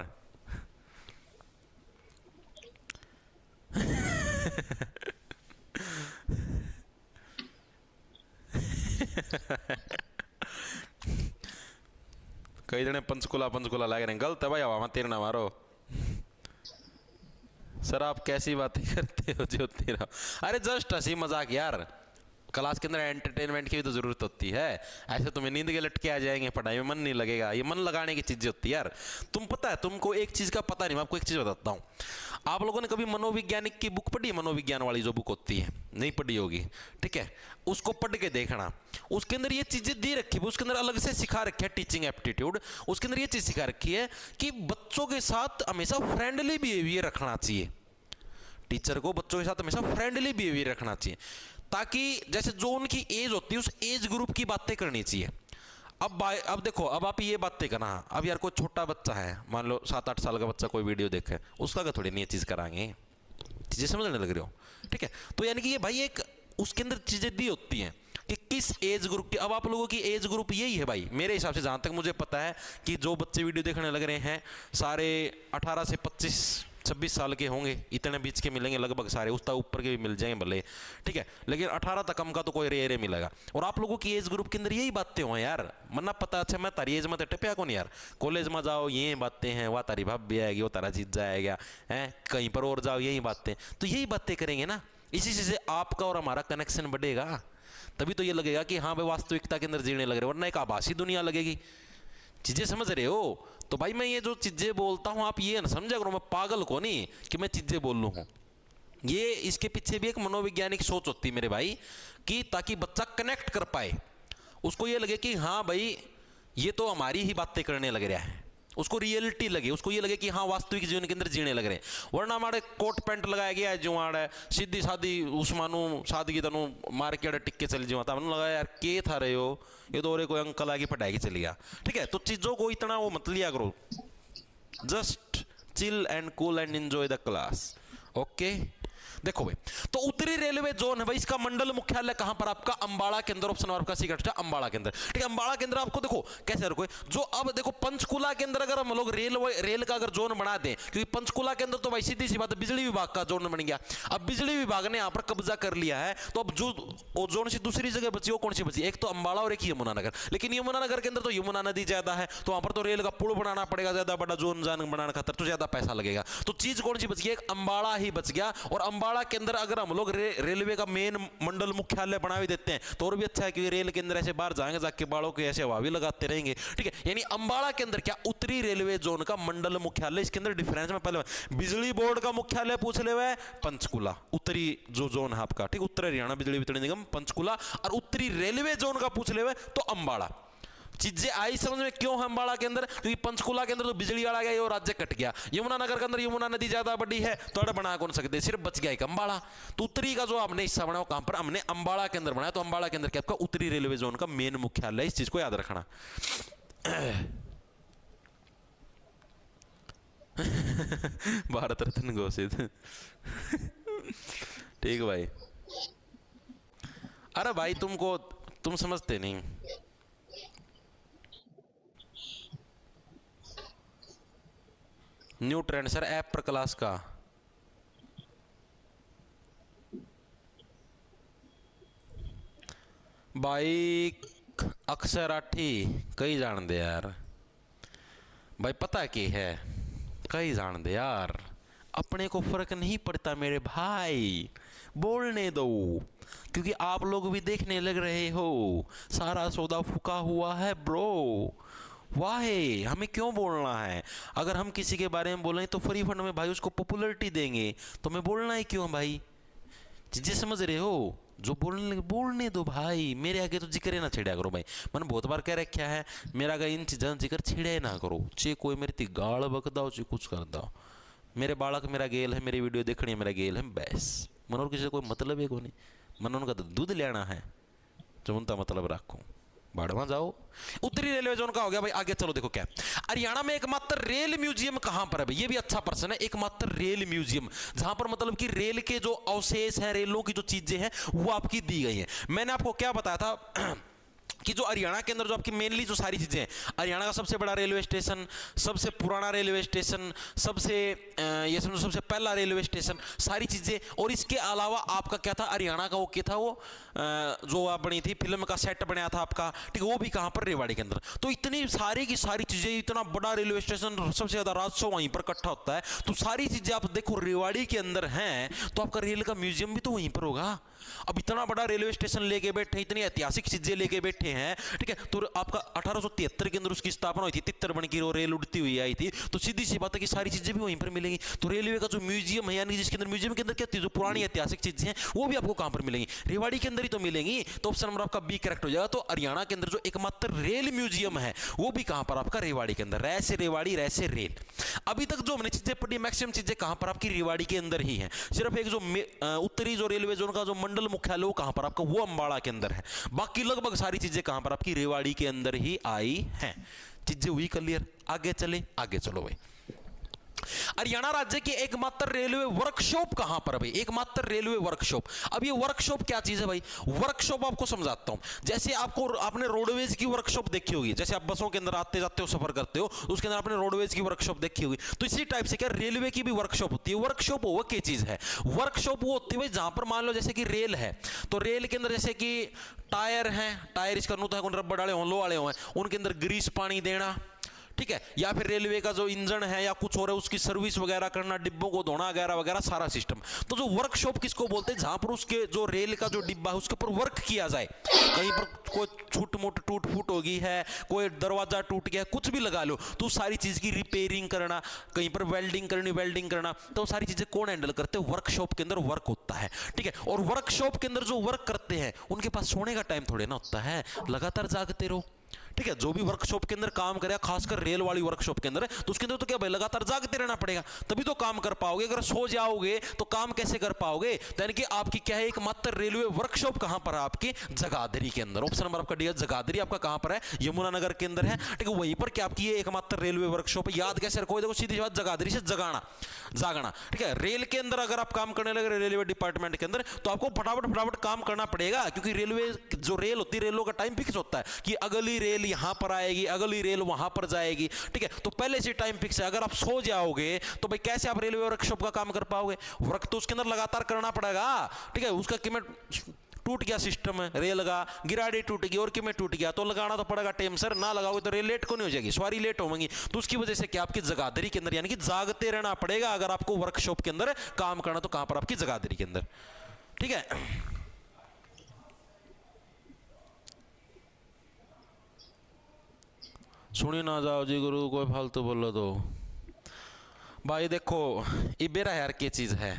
Speaker 1: कई जने पंचकुला लग रहे हैं, गलत है भाई, हवा में तीर ना मारो सर, आप कैसी बातें करते हो जो तेरा, अरे जस्ट हंसी मजाक यार, क्लास के अंदर एंटरटेनमेंट की भी तो जरूरत होती है, ऐसे तुम्हें नींद के लटके आ जाएंगे, पढ़ाई में मन नहीं लगेगा, ये मन लगाने की चीजें होती है यार। तुम पता है, तुमको एक चीज का पता नहीं, मैं आपको एक चीज बताता हूँ, आप लोगों ने कभी मनोवैज्ञानिक की बुक पढ़ी है, मनोविज्ञान वाली जो बुक होती है, नहीं पढ़ी होगी, ठीक है, उसको पढ़ के देखना, उसके अंदर ये चीजें दी रखी है, उसके अंदर अलग से सिखा रखी है टीचिंग एप्टीट्यूड, उसके अंदर ये चीज सिखा रखी है कि बच्चों के साथ हमेशा फ्रेंडली बिहेवियर रखना चाहिए, टीचर को बच्चों के साथ हमेशा फ्रेंडली बिहेवियर रखना चाहिए, ताकि जैसे जो उनकी एज होती है उस एज ग्रुप की बातें करनी चाहिए। अब देखो, अब आप ये बातें करना, अब यार कोई छोटा बच्चा है, मान लो 7-8 साल का बच्चा कोई वीडियो देखे, उसका क्या थोड़ी नहीं चीज कराएंगे, चीजें समझने लग रहे हो, ठीक है। तो यानी कि ये भाई एक उसके अंदर चीजें दी होती हैं कि किस एज ग्रुप की, अब आप लोगों की एज ग्रुप यही है भाई, मेरे हिसाब से जहां तक मुझे पता है कि जो बच्चे वीडियो देखने लग रहे हैं सारे 18 से 25-26 साल के होंगे, इतने बीच के मिलेंगे लगभग सारे, उस तक ऊपर के भी मिल जाएंगे भले, ठीक है, लेकिन 18 तक कम का तो कोई रेयर मिलेगा। और आप लोगों की एज ग्रुप के अंदर यही बातें हुए यार, मना पता, अच्छा मैं तारी एज में तो टपया कौन यार, कॉलेज में जाओ ये बातें हैं, वह तारी भाभी आएगी, वो तारा जीजा आएगा, है कहीं पर और जाओ यही बातें, तो यही बातें करेंगे ना, इसी से आपका और हमारा कनेक्शन बढ़ेगा, तभी तो ये लगेगा कि हाँ भाई वास्तविकता के अंदर जीने लग रहे, वरना एक आभासी दुनिया लगेगी, चीजें समझ रहे हो। तो भाई मैं ये जो चीजें बोलता हूं आप ये ना समझा करो, मैं पागल को नहीं कि मैं चीजें बोल लूं हूं, ये इसके पीछे भी एक मनोवैज्ञानिक सोच होती है मेरे भाई, कि ताकि बच्चा कनेक्ट कर पाए, उसको ये लगे कि हाँ भाई ये तो हमारी ही बातें करने लग रहा है, उसको रियलिटी लगे, उसको ये लगे कि हाँ वास्तविक जीवन के अंदर जीने लग रहे हैं, वरना हमारे कोट पैंट लगाया गया है जो आड़ सीधी सादी उस्मानू सादगी तनु मार के टिक्के चल जाओ, तब लगा यार के था रहे हो, ये तो और कोई अंकल आगे पढ़ाई के चली गया, ठीक है। तो चीजों को इतना वो मत लिया करो, just chill and cool and enjoy the class, okay. देखो भाई, तो उत्तरी रेलवे जोन है भाई, इसका मंडल मुख्यालय कहां पर आपका, अंबाला के अंदर, ऑप्शन आपका सी करेक्ट है, अंबाला के अंदर, ठीक है। अंबाला के अंदर आपको देखो कैसे रखो, जो अब देखो पंचकुला के अंदर अगर हम लोग रेल का अगर जोन बना दें, क्योंकि पंचकुला के अंदर तो भाई सीधी सी बात है बिजली विभाग का जोन बन गया, अब बिजली विभाग ने यहां पर कब्जा कर लिया है, तो अब जो जोन से दूसरी जगह बची वो कौन सी बची, एक तो अंबाला और एक यमुनानगर, लेकिन यमुनानगर के अंदर तो यमुना नदी ज्यादा है, तो वहां पर तो रेल का पुल बनाना पड़ेगा, ज्यादा बड़ा जोन बनाने खातर तो ज्यादा पैसा लगेगा, तो चीज कौन सी बच गई, एक अंबाला ही बच गया। और अंबाला के अंदर अगर हम लोग रेलवे का मेन मंडल मुख्यालय बना भी देते हैं तो और भी अच्छा है, क्योंकि रेल के अंदर ऐसे बाहर जाएंगे जाके बालों के ऐसे हवा भी लगाते रहेंगे, ठीक है। यानी अंबाला के अंदर क्या उत्तरी रेलवे जोन का मंडल मुख्यालय, इसके अंदर डिफरेंस में पहले बिजली बोर्ड का मुख्यालय पूछ ले हुए पंचकुला, उत्तरी जो जोन है आपका, ठीक, उत्तर हरियाणा बिजली वितरण निगम पंचकुला, और उत्तरी रेलवे जोन का पूछ ले हुए तो अंबाला। चीजें आई समझ में क्यों है अम्बाड़ा के अंदर? क्योंकि पंचकुला के अंदर तो बिजली वाला गया, वो राज्य कट गया। यमुनानगर के अंदर यमुना नदी ज्यादा बड़ी है तो अड़ बना कौन सकते, सिर्फ बच गया एक अम्बाड़ा। तो उत्तरी का जो हमने हिस्सा बनाया कहां पर? हमने अम्बाड़ा के अंदर बनाया। तो अम्बाड़ा के अंदर क्या आपका उत्तरी रेलवे जोन का मेन मुख्यालय, इस चीज को याद रखना। भारत रत्न घोषित। ठीक भाई। अरे भाई तुम समझते नहीं। न्यू ट्रेंड सर ऐप पर क्लास का। भाई अक्षराठी कई जान दे यार भाई, पता की है कई जान दे यार, अपने को फर्क नहीं पड़ता मेरे भाई, बोलने दो। क्योंकि आप लोग भी देखने लग रहे हो, सारा सौदा फूका हुआ है ब्रो। वाहे हमें क्यों बोलना है? अगर हम किसी के बारे में बोलें तो फ्री फंड में भाई उसको पॉपुलैरिटी देंगे, तो मैं बोलना ही क्यों भाई? चीजें समझ रहे हो? जो बोलने दो भाई, मेरे आगे तो जिक्र ना छेड़ा करो भाई। मैंने बहुत बार कह रखा है, मेरा आगे इन चीज़ों जिक्र छेड़े ना करो। चे कोई मेरी ती गाल बकदा हो, चे कुछ कर दो। मेरे बालक मेरा गेल है, मेरी वीडियो देखनी है मेरा गेल है, बस मन और किसी कोई मतलब है को नहीं। मन उनका तो दूध लेना है, जो उनका मतलब रखो, बाड़वा जाओ। उत्तरी रेलवे जोन का हो गया भाई। आगे चलो, देखो क्या हरियाणा में एकमात्र रेल म्यूजियम कहां पर है भाई? ये भी अच्छा प्रश्न है। एकमात्र रेल म्यूजियम जहां पर मतलब कि रेल के जो अवशेष हैं, रेलों की जो चीजें हैं वो आपकी दी गई हैं। मैंने आपको क्या बताया था कि जो हरियाणा के अंदर जो आपकी मेनली जो सारी चीजें हैं, हरियाणा का सबसे बड़ा रेलवे स्टेशन, सबसे पुराना रेलवे स्टेशन, सबसे ये समझो सबसे पहला रेलवे स्टेशन, सारी चीजें। और इसके अलावा आपका क्या था हरियाणा का, वो क्या था, वो जो आप बनी थी फिल्म का सेट बनाया था आपका, ठीक है, वो भी कहां पर? रेवाड़ी के अंदर। तो इतनी सारी की सारी चीजें, इतना बड़ा रेलवे स्टेशन, सबसे ज्यादा राजस्व वहीं पर इकट्ठा होता है, तो सारी चीजें आप देखो रेवाड़ी के अंदर हैं, तो आपका रेल का म्यूजियम भी तो वहीं पर होगा। अब इतना बड़ा रेलवे स्टेशन लेके बैठे, इतनी ऐतिहासिक चीजें लेके बैठे हैं, ठीक है, तो आपका 1873 के अंदर उसकी स्थापना हुई थी, तितर बन की वो रेल उड़ती हुई आई थी, तो सीधी सी बात है कि सारी चीजें भी वहीं पर मिलेंगी। तो रेलवे का जो म्यूजियम है, यानी जिसके अंदर म्यूजियम के अंदर क्या थी, जो पुरानी ऐतिहासिक चीजें हैं वो भी आपको कहां पर मिलेंगी? रेवाड़ी के अंदर ही तो मिलेंगी। तो ऑप्शन नंबर आपका बी करेक्ट हो जाएगा। तो हरियाणा के अंदर जो एकमात्र रेल म्यूजियम है वो भी कहां पर? आपका रेवाड़ी के अंदर। रैसे रेवाड़ी, रैसे रेल। अभी तक जो हमने चीजें पढ़ी, मैक्सिमम चीजें कहां पर? आपकी रेवाड़ी के अंदर ही है। सिर्फ एक जो उत्तरी जो रेलवे जोन का जो मंडल मुख्यालय वो कहां पर? आपका वो अम्बाड़ा के अंदर है। बाकी लगभग सारी चीजें कहां पर? आपकी रेवाड़ी के अंदर ही आई हैं। चीजें हुई क्लियर? आगे चले, आगे चलो भाई। हरियाणा राज्य की एकमात्र रेलवे वर्कशॉप कहां पर भाई? एकमात्र रेलवे वर्कशॉप। अब ये वर्कशॉप क्या चीज है भाई? वर्कशॉप आपको समझाता हूं। जैसे आपने रोडवेज की वर्कशॉप देखी होगी, जैसे आप बसों के अंदर आते जाते हो, सफर करते हो, उसके अंदर आपने रोडवेज की वर्कशॉप देखी होगी। तो इसी टाइप से क्या रेलवे की भी वर्कशॉप होती है। वर्कशॉप वो क्या चीज है? वर्कशॉप वो होती है भाई जहां पर मान लो जैसे कि रेल है, तो रेल के अंदर जैसे कि टायर हैं, टायर इसका नूता है, रबड़ वाले हों, लो वाले हों, उनके अंदर ग्रीस पानी देना, ठीक है, या फिर रेलवे का जो इंजन है या कुछ और है उसकी सर्विस वगैरह करना, डिब्बों को धोना वगैरह वगैरह सारा सिस्टम। तो जो वर्कशॉप किसको बोलते हैं? जहां पर उसके जो रेल का जो डिब्बा है उसके ऊपर वर्क किया जाए। कहीं पर कोई छूट मुट टूट फूट होगी है, कोई दरवाजा टूट गया, कुछ भी लगा लो, तो सारी चीज की रिपेयरिंग करना, कहीं पर वेल्डिंग करनी, वेल्डिंग करना, तो सारी चीजें कौन हैंडल करते हैं? वर्कशॉप के अंदर वर्क होता है, ठीक है। और वर्कशॉप के अंदर जो वर्क करते हैं उनके पास सोने का टाइम थोड़े ना होता है, लगातार जागते रहो, ठीक है। जो भी वर्कशॉप के अंदर काम करे, खासकर रेल वाली वर्कशॉप के अंदर है, तो उसके अंदर तो क्या भाई लगातार जागते रहना पड़ेगा, तभी तो काम कर पाओगे। अगर सो जाओगे तो काम कैसे कर पाओगे? यानी कि आपकी क्या है, एकमात्र रेलवे वर्कशॉप कहां पर है? आपकी जगाधरी के अंदर। ऑप्शन नंबर आपका डी है, जगाधरी आपका कहां पर है? यमुनानगर के अंदर है, ठीक है। वहीं पर क्या आपकी ये एकमात्र रेलवे वर्कशॉप है। याद कैसे रखो? देखो सीधी बात, जगाधरी से जगाना, जागना, ठीक है। रेल के अंदर अगर आप काम करने लगे रेलवे डिपार्टमेंट के अंदर, तो आपको फटाफट फटाफट काम करना पड़ेगा, क्योंकि रेलवे जो रेल होती है, रेलों का टाइम फिक्स होता है कि अगली रेल यहां पर आएगी, अगली रेल वहां पर जाएगी, ठीक है। तो पहले से टाइम फिक्स है। अगर आप सो जाओगे तो भाई कैसे आप रेलवे वर्कशॉप का काम कर पाओगे? वर्क तो उसके अंदर लगातार करना पड़ेगा, ठीक है। उसका कीमत टूट गया सिस्टम है रेल का, गिराड़ी टूट गई और कीमत टूट गया, तो लगाना तो पड़ेगा टाइम सर, ना लगाओगे तो रेल लेट को नहीं हो जाएगी, सवारी लेट होंगी। तो उसकी वजह से क्या आपकी जगाधरी के अंदर यानी कि जागते रहना पड़ेगा अगर आपको वर्कशॉप के अंदर काम करना, तो कहां पर? आपकी जगाधरी के अंदर, ठीक है। सुनी ना जाओ जी गुरु, कोई फालतू बोलो तो भाई। देखो ये बेरा यार क्या चीज है।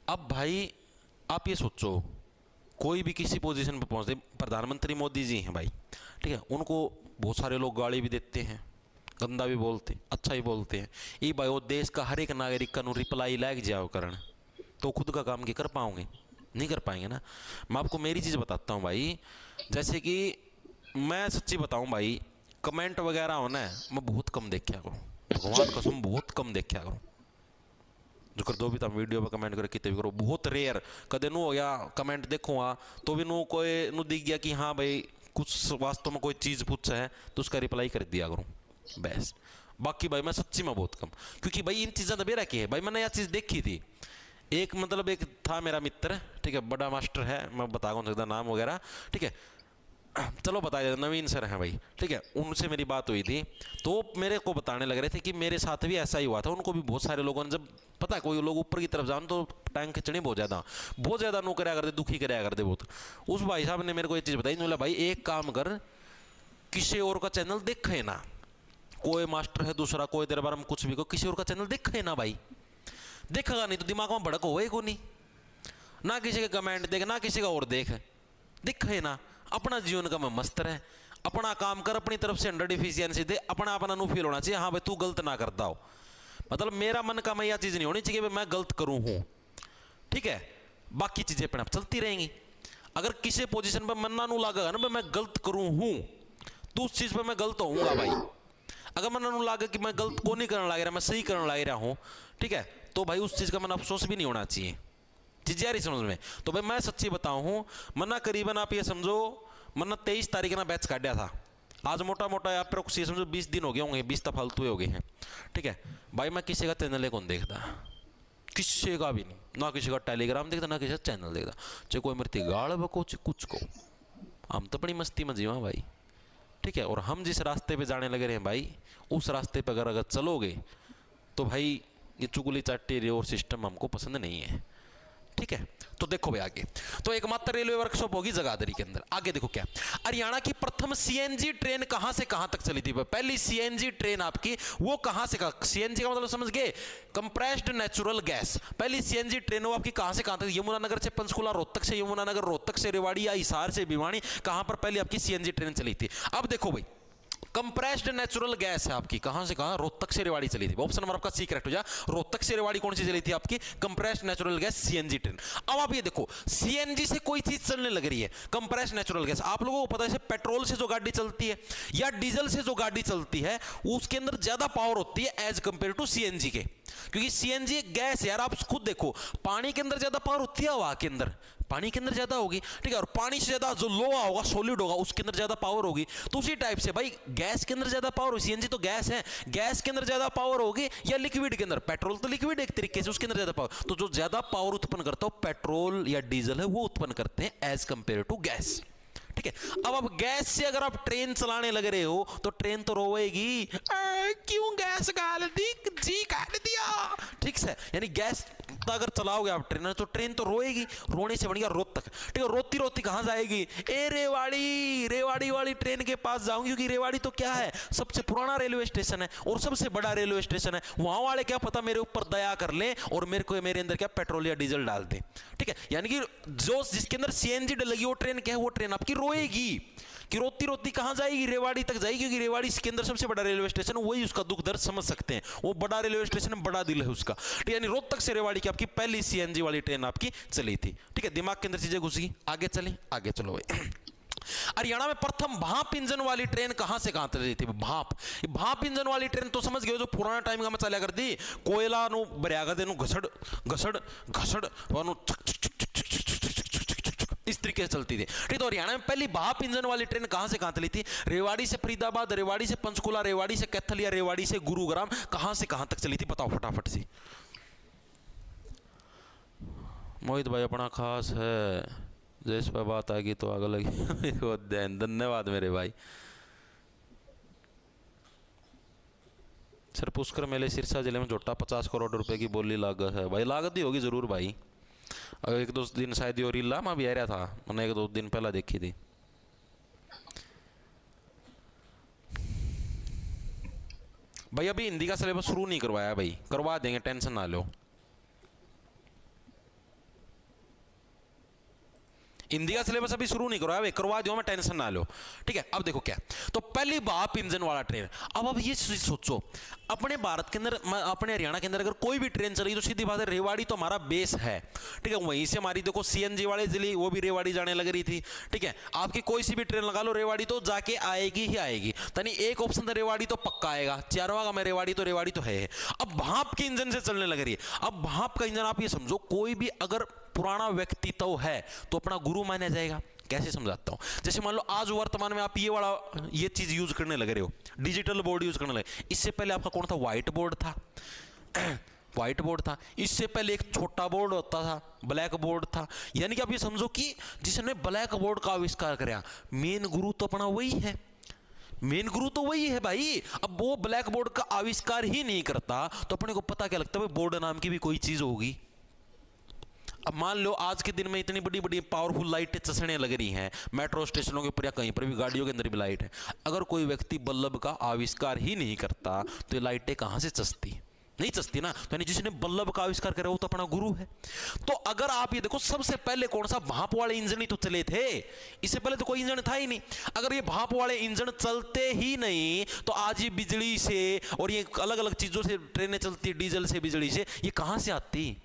Speaker 1: अब भाई आप ये सोचो, कोई भी किसी पोजीशन पे पहुंचते, प्रधानमंत्री मोदी जी हैं भाई, ठीक है, उनको बहुत सारे लोग गाली भी देते हैं, गंदा भी बोलते हैं, अच्छा ही बोलते हैं। ये भाई वो देश का हर एक नागरिक का रिप्लाई लाग जाओ करण, तो खुद का काम की कर पाओगे, नहीं कर पाएंगे ना। मैं आपको मेरी चीज़ बताता हूँ भाई, जैसे कि मैं सच्ची बताऊँ भाई, कमेंट वगैरह होना है मैं बहुत कम देखा करूँ, भगवान कसम बहुत कम देखा करूँ। जो कर दो भी तुम वीडियो पे कमेंट करे कितने भी करो, बहुत रेयर कदे नू हो गया कमेंट देखूँगा तो भी नू कोई नू दिख गया कि हाँ भाई कुछ वास्तव में कोई चीज़ पूछा है तो उसका रिप्लाई कर दिया करूँ बस। बाकी भाई मैं सच्ची में बहुत कम, क्योंकि भाई इन चीज़ें तो बेरा की है भाई, मैंने यह चीज़ देखी थी। एक मतलब एक था मेरा मित्र, ठीक है, बड़ा मास्टर है, मैं बता कौन सकता नाम वगैरह, ठीक है, चलो बता देता, नवीन सर हैं भाई, ठीक है, उनसे मेरी बात हुई थी तो मेरे को बताने लग रहे थे कि मेरे साथ भी ऐसा ही हुआ था। उनको भी बहुत सारे लोगों ने, जब पता है कोई लोग ऊपर की तरफ जान तो टांग खिंचनी बहुत ज़्यादा नो कराया करते, दुखी कराया करते बहुत। उस भाई साहब ने मेरे को ये चीज़ बताई, बोला भाई एक काम कर, किसी और का चैनल देखे ना, कोई मास्टर है दूसरा, कोई तेरे बारे में कुछ भी को, किसी और का चैनल देखे ना भाई, देखेगा नहीं तो दिमाग में भड़क होए को नहीं, ना किसी के कमेंट देख ना किसी का और दिखे ना, अपना जीवन का में मस्त रहे, अपना काम कर, अपनी तरफ से 100 एफिशिएंसी दे, अपना अपना नु फील होना चाहिए हाँ भाई तू गलत ना करता हो। मतलब मेरा मन का मैं यह चीज़ नहीं होनी चाहिए कि मैं गलत करूँ हूँ, ठीक है, बाकी चीज़ें अपने आप चलती रहेंगी। अगर किसी पोजीशन पर मन ना नू लागेगा ना मैं गलत करूँ हूँ तो उस चीज़ पर मैं गलत होऊंगा भाई। अगर मन नू लागे कि मैं गलत को नहीं करने लग रहा, मैं सही करने लग रहा हूँ, ठीक है, तो भाई उस चीज़ का मन अफसोस भी नहीं होना चाहिए, चीज़ यार समझ में। तो भाई मैं सच्ची बताऊँ हूँ, मना करीबन आप ये समझो मन्ना 23 तारीख ना बैच काटा था, आज मोटा मोटा आप ये समझो 20 दिन हो गए होंगे, 20 तो फालतू हो गए हैं, ठीक है भाई। मैं किसी का चैनल है कौन देखता, किसी का भी नहीं, ना किसी का टेलीग्राम देखता ना किसी का चैनल देखता, चाहे कोई मरती गाड़ बको चाहे कुछ को, हम तो बड़ी मस्ती में जीवा भाई, ठीक है। और हम जिस रास्ते पे जाने लगे रहे हैं भाई, उस रास्ते पे अगर चलोगे तो भाई ये चुगली चाटी रे और सिस्टम हमको पसंद नहीं है, ठीक है। तो देखो भाई आगे, तो एकमात्र रेलवे वर्कशॉप होगी जगाधरी के अंदर। आगे देखो क्या, हरियाणा की प्रथम सीएनजी ट्रेन कहां से कहां तक चली थी? पहली सीएनजी ट्रेन आपकी वो कहां से कहां, सीएनजी का मतलब समझ गए, कंप्रेस्ड नेचुरल गैस। पहली सीएनजी ट्रेन वो आपकी कहां से कहां तक, यमुनानगर से पंचकुला, रोहतक से यमुनानगर, रोहतक से रेवाड़ी या हिसार से भिवानी, कहां पर पहले आपकी सीएनजी ट्रेन चली थी? अब देखो भाई, कंप्रेस्ड नेचुरल गैस है आपकी, कहां से कहां, रोहतक से रेवाड़ी चली थी। ऑप्शन नंबर आपका सी करेक्ट हो जाए, रोहतक से रेवाड़ी कौन सी चली थी आपकी, compressed natural gas CNG train. अब आप ये देखो, सीएनजी से कोई चीज चलने लग रही है, कंप्रेस्ड नेचुरल गैस, आप लोगों को पता है पेट्रोल से जो गाड़ी चलती है या डीजल से जो गाड़ी चलती है उसके अंदर ज्यादा पावर होती है एज कंपेयर टू सीएनजी के, क्योंकि सीएनजी एक गैस है यार, आप खुद देखो पानी के अंदर ज्यादा पावर होती है, हवा के अंदर पानी के अंदर ज्यादा होगी, ठीक है, और पानी से ज्यादा जो लोहा होगा सॉलिड होगा उसके अंदर ज्यादा पावर होगी। तो उसी टाइप से भाई गैस के अंदर ज्यादा पावर होगी, सीएनजी तो गैस है, गैस के अंदर ज्यादा पावर होगी या लिक्विड के अंदर, पेट्रोल तो लिक्विड एक तरीके से, उसके अंदर ज्यादा पावर, तो जो ज्यादा पावर उत्पन्न करता हो पेट्रोल या डीजल है वो उत्पन्न करते हैं एज कंपेयर टू गैस, ठीक है। अब गैस से अगर आप ट्रेन चलाने लग रहे हो तो ट्रेन तो रोएगी, क्यों गैस गाल दी, जी काट दिया, ठीक है, यानी गैस अगर चलाओगे आप ट्रेन तो ट्रेन तो रोएगी, रोने से बढ़िया रोहतक, ठीक है, रोती रोती कहां जाएगी, ए रेवाड़ी, रेवाड़ी वाली ट्रेन के पास जाऊंगी, क्योंकि रेवाड़ी तो क्या है, सबसे पुराना रेलवे स्टेशन है और सबसे बड़ा रेलवे स्टेशन है, वहां वाले क्या पता मेरे ऊपर दया कर लें और मेरे को मेरे अंदर क्या पेट्रोल या डीजल डाल दें, ठीक है। यानी कि जो जिसके अंदर सीएनजी डलेगी वो ट्रेन क्या है, वो ट्रेन आपकी रोएगी कि रोती रोती कहां जाएगी, रेवाड़ी तक जाएगी, क्योंकि रेवाड़ी इसके अंदर सबसे बड़ा रेलवे स्टेशन, वही उसका दुख दर्द समझ सकते हैं, वो बड़ा रेलवे स्टेशन, बड़ा दिल है उसका, ठीक है। यानी रोहतक से रेवाड़ी की आपकी पहली सीएनजी वाली ट्रेन आपकी चली थी, ठीक है, दिमाग के अंदर चीजें घुस गई। आगे चले, आगे चलो भाई। हरियाणा में प्रथम भाप इंजन वाली ट्रेन कहां से कहां चली थी? भाप इंजन वाली ट्रेन तो समझ गए, जो पुराना टाइम का मैं चला करती, कोयला नु भरिया कर देनु, घसड़ घसड़ घसड़ वानु इस तरीके से चलती थी, ठीक। तो हरियाणा में पहली भाप इंजन वाली ट्रेन कहां से कहां चली थी? रेवाड़ी से फरीदाबाद, रेवाड़ी से पंचकुला, रेवाड़ी से कैथल या रेवाड़ी से गुरुग्राम, कहां से कहां तक चली थी? बताओ फटाफट से। मोहित भाई अपना खास है, जिस पर बात आएगी तो आगे लगी। धन्यवाद मेरे भाई। सर पुष्कर मेले सिरसा जिले में जोटा 50 करोड़ रुपए की बोली लागत है। भाई लागत ही होगी जरूर भाई, एक दो दिन शायद ये रीला में भी आ रहा था, मैंने एक दो दिन पहला देखी थी। भाई अभी हिंदी का सिलेबस शुरू नहीं करवाया भाई, करवा देंगे, टेंशन ना लो। हिंदी का सिलेबस अभी शुरू नहीं करवाया, करवा दो, मैं टेंशन ना लो। ठीक है, अब देखो क्या, तो पहली भाप इंजन वाला ट्रेन। अब ये सोचो, अपने भारत के अंदर, अपने हरियाणा के अंदर अगर कोई भी ट्रेन चली तो सीधी बात है, रेवाड़ी तो हमारा बेस है। ठीक है, वहीं से हमारी देखो सीएनजी वाली चली, वो भी रेवाड़ी जाने लग रही थी। ठीक है, आपकी कोई सी भी ट्रेन लगा लो, रेवाड़ी तो जाके आएगी ही आएगी। तनी एक ऑप्शन था रेवाड़ी तो पक्का आएगा, चारों का मैं रेवाड़ी तो है। अब भाप के इंजन से चलने लग रही है। अब भाप का इंजन आप ये समझो, कोई भी अगर पुराना व्यक्तित्व है तो अपना गुरु माना जाएगा। कैसे समझाता हूं, जैसे मान लो आज वर्तमान में आप ये चीज यूज करने लग रहे हो, डिजिटल बोर्ड यूज करने लगे। इससे पहले आपका कौन था, व्हाइट बोर्ड था। व्हाइट बोर्ड था, इससे पहले एक छोटा बोर्ड होता था, ब्लैक बोर्ड था। यानी कि आप ये समझो कि जिसने ब्लैक बोर्ड का आविष्कार कराया, मेन गुरु तो अपना वही है, मेन गुरु तो वही है भाई। अब वो ब्लैक बोर्ड का आविष्कार ही नहीं करता तो अपने को पता क्या लगता है, बोर्ड नाम की भी कोई चीज होगी। अब मान लो आज के दिन में इतनी बड़ी बड़ी पावरफुल लाइटें चसने लग रही हैं, मेट्रो स्टेशनों के ऊपर या कहीं पर भी गाड़ियों के अंदर भी लाइट है। अगर कोई व्यक्ति बल्ब का आविष्कार ही नहीं करता तो ये लाइटें कहां से चसती, नहीं चसती ना। तो यानी जिसने बल्ब का आविष्कार करा वो तो अपना गुरु है। तो अगर आप ये देखो, सबसे पहले कौन सा, भाप वाले इंजन ही तो चले थे, इससे पहले तो कोई इंजन था ही नहीं। अगर ये भाप वाले इंजन चलते ही नहीं तो आज ये बिजली से और ये अलग अलग चीजों से ट्रेनें चलती, डीजल से, बिजली से, ये कहां से आती,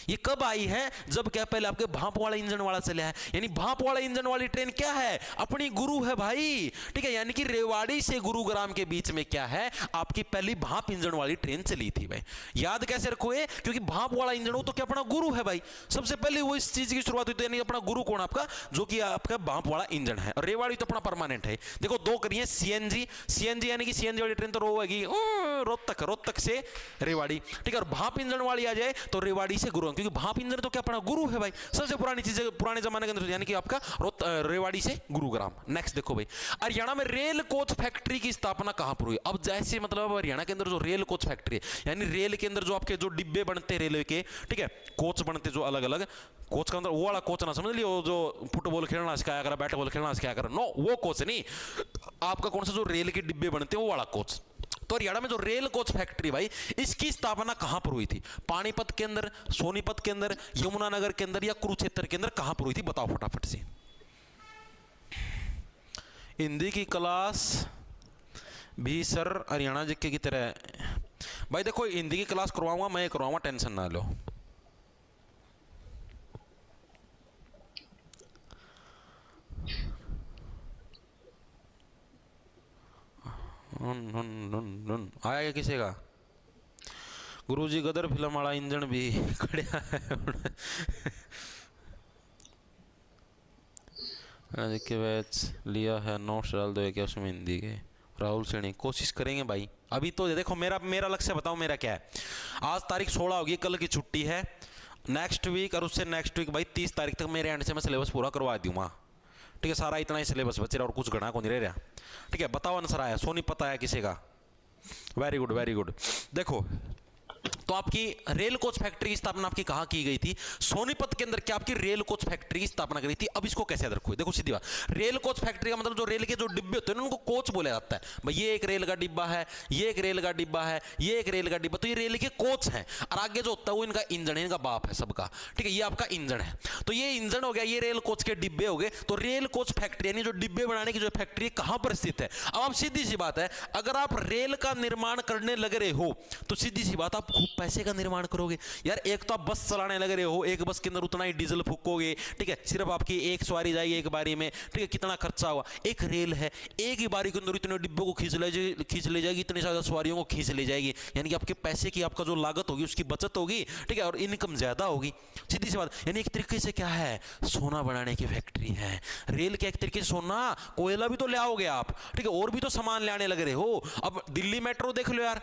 Speaker 1: ये कब आई है, जब क्या पहले आपके भाप वाला इंजन वाला चला है। यानी भाप वाला इंजन वाली ट्रेन क्या है, अपनी गुरु है भाई। ठीक है, यानी कि रेवाड़ी से गुरुग्राम के बीच में क्या है, आपकी पहली भाप इंजन वाली ट्रेन चली थी भाई। याद कैसे रखोगे, क्योंकि भाप वाला इंजन हो तो क्या अपना गुरु है भाई। सबसे पहले वो इस चीज की शुरुआत हुई थी, यानी अपना गुरु कौन आपका, जो कि आपका भाप वाला इंजन है। और रेवाड़ी तो अपना परमानेंट है। देखो दो करिए, सीएनजी यानी कि सीएनजी वाली ट्रेन तो रोएगी रोहतक से रेवाड़ी। ठीक है, और भाप इंजन वाली आ जाए तो रेवाड़ी से गुरु, क्योंकि भाप इंजन तो क्या अपना गुरु है भाई। सबसे पुरानी चीज पुराने जमाने के अंदर, यानी कि आपका रेवाड़ी से गुरुग्राम। नेक्स्ट देखो भाई, हरियाणा में रेल कोच फैक्ट्री की स्थापना कहां पर हुई। अब जैसे मतलब हरियाणा के अंदर जो रेल कोच फैक्ट्री है, यानी रेल के अंदर जो आपके जो डिब्बे बनते हैं रेलवे के, ठीक है, कोच बनते जो अलग अलग, कोच का अंदर वो वाला कोच ना समझ लियो जो फुटबॉल खेलना सिखाया कर, बैटबॉल खेलना सिखाया कर, नो वो कोच नहीं। आपका कौन सा जो रेल के डिब्बे बनते हैं वो वाला कोच। तो हरियाणा में जो रेल कोच फैक्ट्री भाई, इसकी स्थापना कहां पर हुई थी, पानीपत के अंदर, सोनीपत के अंदर, यमुनानगर के अंदर या कुरुक्षेत्र के अंदर, कहां पर हुई थी, बताओ फटाफट से। हिंदी की क्लास भी सर हरियाणा जिक्के की तरह भाई। देखो हिंदी की क्लास करवाऊंगा, मैं करवाऊंगा, टेंशन ना लो। आया क्या किसी का, गुरुजी गदर फिल्म वाला इंजन भी खड़ा है के बैच लिया है, नोट्स डाल दो क्या उसमें हिंदी के। राहुल सैनी, कोशिश करेंगे भाई। अभी तो देखो मेरा लक्ष्य बताओ मेरा क्या है। आज तारीख 16 होगी, कल की छुट्टी है, नेक्स्ट वीक और उससे नेक्स्ट वीक भाई 30 तारीख तक मेरे एंड से मैं सिलेबस पूरा करवा दूंगा। ठीक है, सारा इतना ही सिलेबस बचे और कुछ घना को नहीं रह रहा। ठीक है, बताओ आंसर आया, सोनीपत आया किसी का, वेरी गुड वेरी गुड। देखो तो आपकी रेल कोच फैक्ट्री की स्थापना आपकी कहां की गई थी, सोनीपत के अंदर क्या आपकी रेल कोच फैक्ट्री की स्थापना करी थी। अब इसको कैसे याद रखो, देखो सीधी बात, रेल कोच फैक्ट्री का मतलब जो रेल के जो डिब्बे होते हैं उनको कोच बोला जाता है भाई। ये एक रेल का डिब्बा है, ये एक रेल का डिब्बा है, ये एक रेल का डिब्बा, तो ये रेल के कोच हैं। और आगे जो होता है वो इनका इंजन है, इनका बाप है सबका। ठीक है, ये आपका इंजन है, तो ये इंजन हो गया, ये रेल कोच के डिब्बे हो गए। तो रेल कोच फैक्ट्री यानी जो डिब्बे बनाने की जो फैक्ट्री कहां पर स्थित है। अब आप सीधी सी बात है, अगर आप रेल का निर्माण करने लग रहे हो तो सीधी सी बात आप खूब पैसे का निर्माण करोगे यार। एक तो आप बस चलाने लग रहे हो, एक बस के अंदर उतना ही डीजल फूकोगे। ठीक है, सिर्फ आपकी एक सवारी जाएगी एक बारी में। ठीक है, कितना खर्चा होगा। एक रेल है, एक ही बारी के अंदर इतने डिब्बों को खींच ले जाएगी, इतनी ज्यादा सवारियों को खींच ले जाएगी। यानी कि आपके पैसे की आपका जो लागत होगी उसकी बचत होगी। ठीक है, और इनकम ज्यादा होगी, सीधी सी बात। यानी एक तरीके से क्या है, सोना बनाने की फैक्ट्री है रेल के। एक तरीके से सोना, कोयला भी तो ले आओगे आप। ठीक है, और भी तो सामान ले आने लग रहे हो। अब दिल्ली मेट्रो देख लो यार,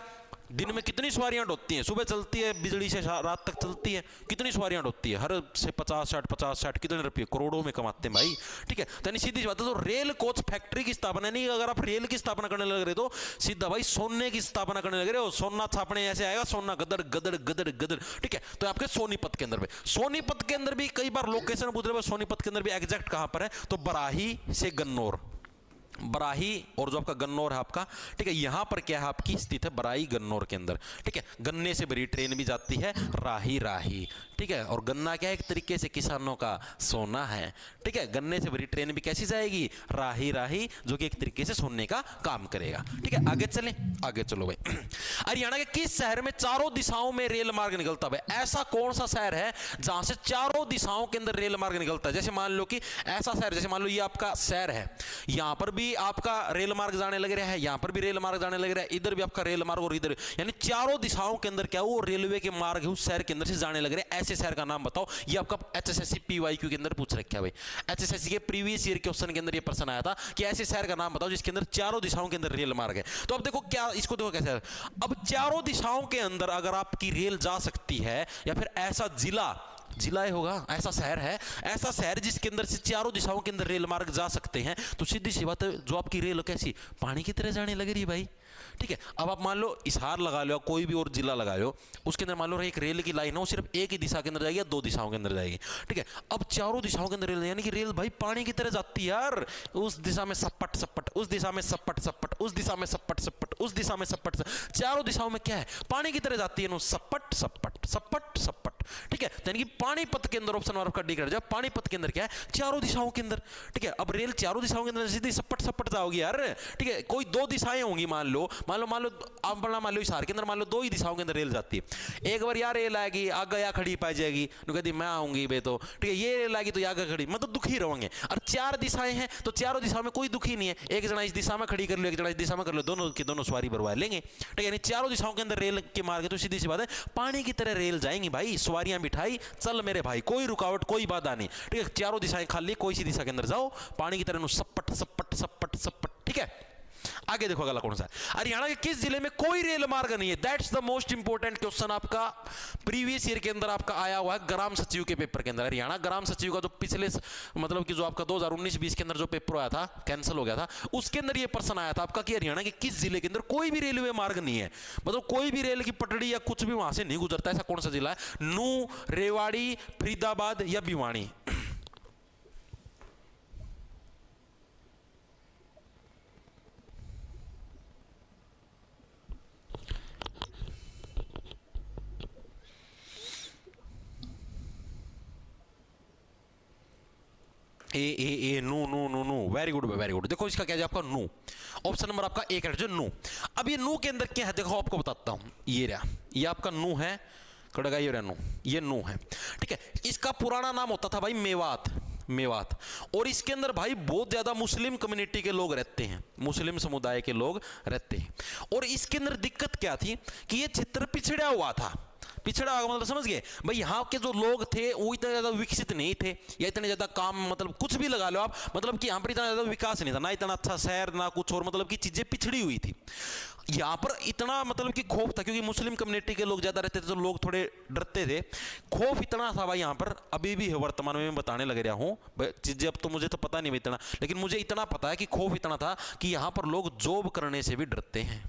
Speaker 1: दिन में कितनी सवारियां ढोती हैं, सुबह चलती है बिजली से रात तक चलती है, कितनी सवारियां ढोती है, हर से 50-60 कितने रुपये, करोड़ों में कमाते हैं भाई। ठीक है, तो सीधी बात है, तो रेल कोच फैक्ट्री की स्थापना नहीं, अगर आप रेल की स्थापना करने लग रहे तो सीधा भाई सोने की स्थापना करने लग रहे हो। सोना छापने ऐसे आएगा, सोना गदड़ गदड़ गदड़ गदड़। ठीक है, तो आपके सोनीपत के अंदर भी, सोनीपत के अंदर भी कई बार लोकेशन पूछ रहे हो, सोनीपत के अंदर भी एग्जैक्ट कहां पर है, तो बराही से गन्नौर। बराही और जो आपका गन्नौर है आपका, ठीक है, यहां पर क्या है आपकी स्थित है बराई गन्नौर के अंदर, ठीक है। गन्ने से भरी ट्रेन भी जाती है राही राही, ठीक है। और गन्ना क्या है, एक तरीके से किसानों का सोना है, ठीक है। गन्ने से भरी ट्रेन भी कैसी जाएगी, राही राही, जो कि एक तरीके से सोने का काम करेगा, ठीक है। आगे चलें, आगे चलो भाई। हरियाणा के किस शहर में चारों दिशाओं में रेल मार्ग निकलता है? ऐसा कौन सा शहर है जहां से चारों दिशाओं के अंदर रेल मार्ग निकलता है? जैसे मान लो कि ऐसा शहर, जैसे मान लो ये आपका शहर है, यहां पर भी आपका रेल मार्ग जाने लग रहा है, यहां पर भी रेल मार्ग जाने लग रहा है, इधर भी आपका रेल मार्ग और इधर, यानी चारों दिशाओं के अंदर क्या वो रेलवे के मार्ग उस शहर के अंदर से जाने लग रहे हैं। ऐसे शहर का नाम बताओ। ये आपका एचएसएससी पीवाईक्यू के अंदर पूछ रखा है भाई। एचएसएससी के प्रीवियस ईयर क्वेश्चन के अंदर ये प्रश्न आया था कि ऐसे शहर का नाम बताओ जिसके अंदर चारों दिशाओं के अंदर रेल मार्ग है। तो अब देखो क्या, इसको देखो कैसे, अब चारों दिशाओं के अंदर अगर आपकी रेल जा सकती है, या फिर ऐसा जिला ही होगा, ऐसा शहर है, ऐसा शहर जिसके अंदर से चारों दिशाओं के अंदर रेल मार्ग जा सकते हैं, तो सीधी सी बात है जो आपकी रेल कैसी पानी की तरह जाने लग रही है भाई, ठीक है। अब आप मान लो हिसार लगा लो, कोई भी और जिला लगा लो, उसके अंदर मान लो एक रेल की लाइन है, वो सिर्फ एक ही दिशा के अंदर जाएगी या दो दिशाओं के अंदर जाएगी, ठीक है। अब चारों दिशाओं के अंदर रेल, यानी कि रेल भाई पानी की तरह जाती है यार, उस दिशा में सपट सपट, उस दिशा में सपट सपट, उस दिशा में सपट सपट, उस दिशा में सपट, चारों दिशाओं में क्या है, पानी की तरह जाती है नो, सपट सपट सपट सपट, ठीक है। यानी कि पानीपत के अंदर ऑप्शन आपका डी कर जाए, पानीपत के अंदर क्या है, चारों दिशाओं के अंदर, ठीक है। अब रेल चारों दिशाओं के अंदर सीधी सपट सपट जाओगी यार, ठीक है। कोई दो दिशाएं होंगी, मान लो आप मान लो हिसार के अंदर मान लो दो ही दिशाओं के अंदर रेल जाती है। एक बार यार रेल आएगी, आगे या खड़ी पाई जाएगी, कहती मैं आऊंगी बे, तो ठीक है, ये रेल आएगी तो आगे खड़ी, मतलब दुखी रहोगे। और चार दिशाएं हैं तो चारों दिशाओं में कोई दुखी नहीं है, एक जना इस दिशा में खड़ी कर लो, एक जना इस दिशा में कर लो, दोनों की दोनों सवारी बरवा लेंगे, ठीक है। यानी चारों दिशाओं के अंदर रेल के मार्ग, तो सीधी सी बात है पानी की तरह रेल जाएंगी भाई, सवारियां बिठाई चल मेरे भाई, कोई रुकावट कोई बाधा नहीं, ठीक है। चारों दिशाएं खाली, कोई सी दिशा के अंदर जाओ, पानी की तरह सपट सपट सपट सपट, ठीक है। आगे देखो अगला कौन सा है, हरियाणा के किस जिले में कोई रेल मार्ग नहीं है? That's the most important question आपका प्रीवियस ईयर के अंदर आपका आया हुआ है ग्राम सचिव के पेपर के अंदर। हरियाणा ग्राम सचिव का जो पिछले मतलब कि जो आपका 2019-20 के अंदर जो पेपर आया था, कैंसिल हो गया था, उसके अंदर ये प्रश्न आया था आपका कि हरियाणा के किस जिले के अंदर कोई भी रेलवे मार्ग नहीं है, मतलब कोई भी रेल की पटड़ी या कुछ भी वहां से नहीं गुजरता, ऐसा कौन सा जिला है? नूह, रेवाड़ी, फरीदाबाद या भिवानी? ए नू नू नू नू, वेरी गुड वेरी गुड। देखो इसका क्या है आपका नू, ऑप्शन नंबर आपका एक है जो नू। अब ये नू के अंदर क्या है देखो आपको बताता हूं, ये रहा, ये आपका नू है, कड़गा ये रहा नू, ये नू है, ठीक है। इसका पुराना नाम होता था भाई मेवात, मेवात। और इसके अंदर भाई बहुत ज्यादा मुस्लिम कम्युनिटी के लोग रहते हैं, मुस्लिम समुदाय के लोग रहते हैं। और इसके अंदर दिक्कत क्या थी कि ये क्षेत्र पिछड़ा हुआ था, पिछड़ा हुआ मतलब समझ गए भाई, यहाँ के जो लोग थे वो इतने ज्यादा विकसित नहीं थे, या इतने ज्यादा काम मतलब कुछ भी लगा लो आप, मतलब कि यहाँ पर इतना ज्यादा विकास नहीं था, ना इतना अच्छा शहर ना कुछ और, मतलब कि चीजें पिछड़ी हुई थी। यहाँ पर इतना मतलब कि खौफ था क्योंकि मुस्लिम कम्युनिटी के लोग ज्यादा रहते थे, तो लोग थोड़े डरते थे, खौफ इतना था भाई यहाँ पर, अभी भी है वर्तमान में, मैं बताने लग रहा हूँ चीजें, अब तो मुझे तो पता नहीं इतना, लेकिन मुझे इतना पता है कि खौफ इतना था कि यहाँ पर लोग जॉब करने से भी डरते हैं,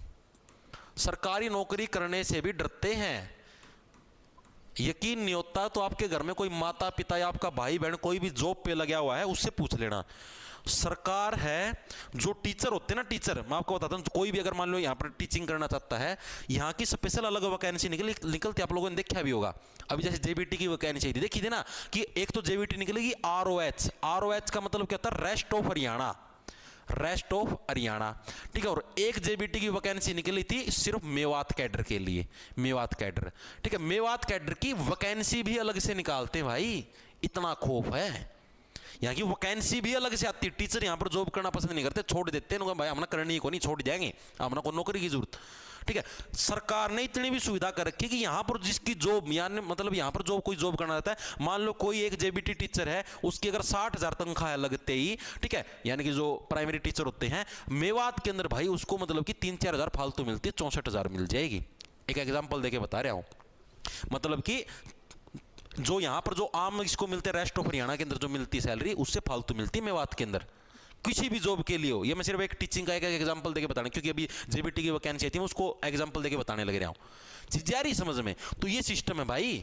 Speaker 1: सरकारी नौकरी करने से भी डरते हैं। यकीन नहीं होता तो आपके घर में कोई माता पिता या आपका भाई बहन कोई भी जॉब पे लगा हुआ है, उससे पूछ लेना। सरकार है, जो टीचर होते हैं ना, टीचर मैं आपको बताता हूँ, कोई भी अगर मान लो यहाँ पर टीचिंग करना चाहता है, यहाँ की स्पेशल अलग वैकेंसी निकलती, आप लोगों ने देखा भी होगा। अभी जैसे जेबीटी की वैकेंसी थी, देखी थी ना, कि एक तो जेबीटी निकलेगी आरओएच, आरओएच का मतलब क्या होता है, rest of Haryana, rest of Haryana, ठीक है। और एक जेबीटी की वैकेंसी निकली थी सिर्फ मेवात कैडर के लिए, मेवात कैडर, ठीक है। मेवात कैडर की वैकेंसी भी अलग से निकालते हैं भाई, इतना खौफ है, यहाँ की वैकेंसी भी अलग से आती है। टीचर यहाँ पर जॉब करना पसंद नहीं करते, छोड़ देते हैं, भाई हमने करनी को नहीं, छोड़ जाएंगे, हमने को नौकरी की जरूरत, ठीक है। सरकार ने इतनी भी सुविधा कर रखी है कि यहाँ पर जिसकी जॉब, यानी मतलब यहाँ पर कोई जॉब करना रहता है, मान लो कोई एक जेबीटी टीचर है, उसकी अगर 60,000 तनख्वाह लगते ही, ठीक है, यानी कि जो प्राइमरी टीचर होते हैं मेवात के अंदर भाई, उसको मतलब कि 3-4 हज़ार फालतू मिलती है, 64,000 मिल जाएगी। एक एग्जाम्पल देके बता रहा हूँ, मतलब कि जो यहाँ पर जो आम इसको मिलते हैं रेस्ट ऑफ हरियाणा के अंदर जो मिलती है सैलरी, उससे फालतू मिलती है मेवात के अंदर, किसी भी जॉब के लिए हो। ये मैं सिर्फ एक टीचिंग का एक एग्जांपल देके बताने, क्योंकि अभी जेबीटी की वैकेंसी थी, मैं उसको एग्जांपल देके बताने लग रहा हूँ, चीज आ रही समझ में। तो ये सिस्टम है भाई,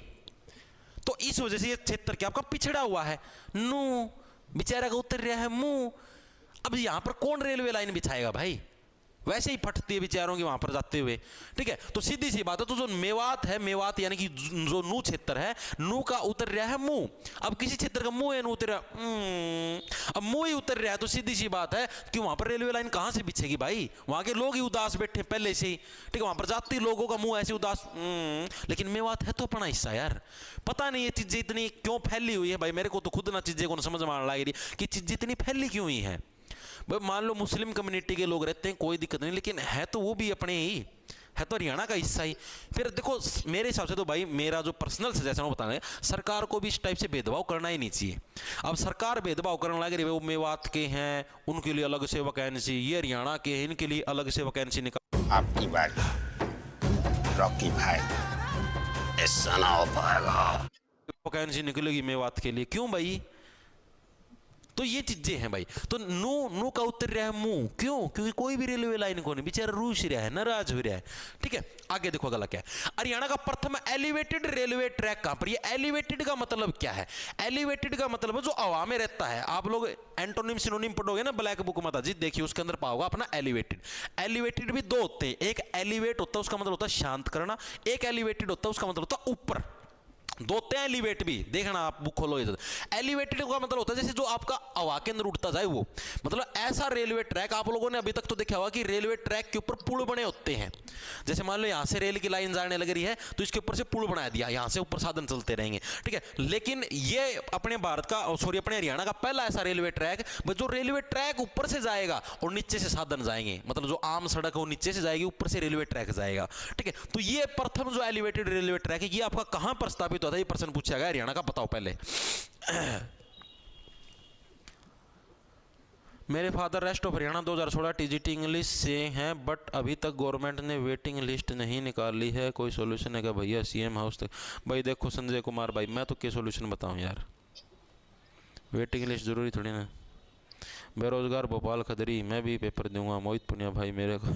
Speaker 1: तो इस वजह से ये क्षेत्र क्या आपका पिछड़ा हुआ है। नू बेचारा का उतर रहा है मुंह। अब यहां पर कौन रेलवे लाइन बिछाएगा भाई, वैसे ही फटती है बेचारों की वहां पर जाते हुए, ठीक है। तो सीधी सी बात है, तो जो मेवात है, मेवात यानी कि जो नू क्षेत्र है, नू का उतर रहा है मुंह। अब किसी क्षेत्र का मुंह है, नू उतर अब मुंह ही उतर रहा है, तो सीधी सी बात है कि वहां पर रेलवे लाइन कहां से बिछेगी भाई, वहां के लोग ही उदास बैठे पहले से ही, ठीक है। वहां पर जाती लोगों का मुंह ऐसे उदास, लेकिन मेवात है तो अपना हिस्सा यार। पता नहीं ये चीजें इतनी क्यों फैली हुई है भाई, मेरे को तो खुद ना चीजें को समझ में आने लगी कि चीजें इतनी फैली क्यों हुई है भाई। मान लो मुस्लिम कम्युनिटी के लोग रहते हैं, कोई दिक्कत नहीं, लेकिन है तो वो भी अपने ही है, तो हरियाणा का हिस्सा ही। फिर देखो मेरे हिसाब से तो भाई, मेरा जो पर्सनल सजेशन है बताना है, सरकार को भी इस टाइप से भेदभाव करना ही नहीं चाहिए। अब सरकार भेदभाव करने लग रही है, वो मेवात के हैं उनके लिए अलग से वैकेंसी, ये हरियाणा के हैं इनके लिए अलग से वैकेंसी निकाल।
Speaker 2: आपकी बारी रॉकी भाई, ऐसा ना हो पाएगा।
Speaker 1: वैकेंसी निकलेगी मेवात के लिए, क्यों भाई? तो ये चीजें हैं भाई। तो नू का उत्तर रहा है मुंह, क्यों? क्योंकि कोई भी रेलवे लाइन को नहीं, बेचारा रूस रहा है, नाराज हो रहा है, ठीक है। आगे देखो अगला क्या है, हरियाणा का प्रथम एलिवेटेड रेलवे ट्रैक कहां पर? ये एलिवेटेड का मतलब क्या है? एलिवेटेड का मतलब है जो हवा में रहता है। आप लोग एंटोनिम सिनोनिम पढ़ोगे ना ब्लैक बुक में, जी देखिए उसके अंदर पाओगे अपना एलिवेटेड। एलिवेटेड भी दो होते हैं, एक एलिवेट होता है उसका मतलब होता है शांत करना, एक एलिवेटेड होता है उसका मतलब होता है ऊपर। दो होते हैं एलिवेट भी, देखना आप बुक खोलो इधर। एलिवेटेड का मतलब होता है जैसे जो आपका हवा के अंदर उड़ता जाए वो, मतलब ऐसा रेलवे ट्रैक। आप लोगों ने अभी तक तो देखा होगा कि रेलवे ट्रैक के ऊपर पुल बने होते हैं। जैसे मान लो यहां से रेल की लाइन जाने लग रही है तो इसके ऊपर से पुल बना दिया, यहां से ऊपर साधन चलते रहेंगे, ठीक है। लेकिन ये अपने भारत का, सॉरी अपने हरियाणा का पहला ऐसा रेलवे ट्रैक जो रेलवे ट्रैक ऊपर से जाएगा और नीचे से साधन जाएंगे, मतलब जो आम सड़क है वो नीचे से जाएगी, ऊपर से रेलवे ट्रैक जाएगा, ठीक है। तो ये प्रथम जो एलिवेटेड रेलवे ट्रैक है, ये आपका कहां पर स्थापित होता है? ये प्रश्न पूछा गया हरियाणा का, बताओ पहले। मेरे father rest of Haryana 2016 TGT English से हैं, बट अभी तक गवर्नमेंट ने वेटिंग लिस्ट नहीं निकाली है, कोई सॉल्यूशन है क्या भैया? सीएम हाउस तक। भाई देखो संजय कुमार भाई, मैं तो क्या सॉल्यूशन बताऊं यार, वेटिंग लिस्ट जरूरी थोड़ी ना। बेरोजगार भोपाल खदरी, मैं भी पेपर दूंगा। मोहित पुनिया भाई मेरे को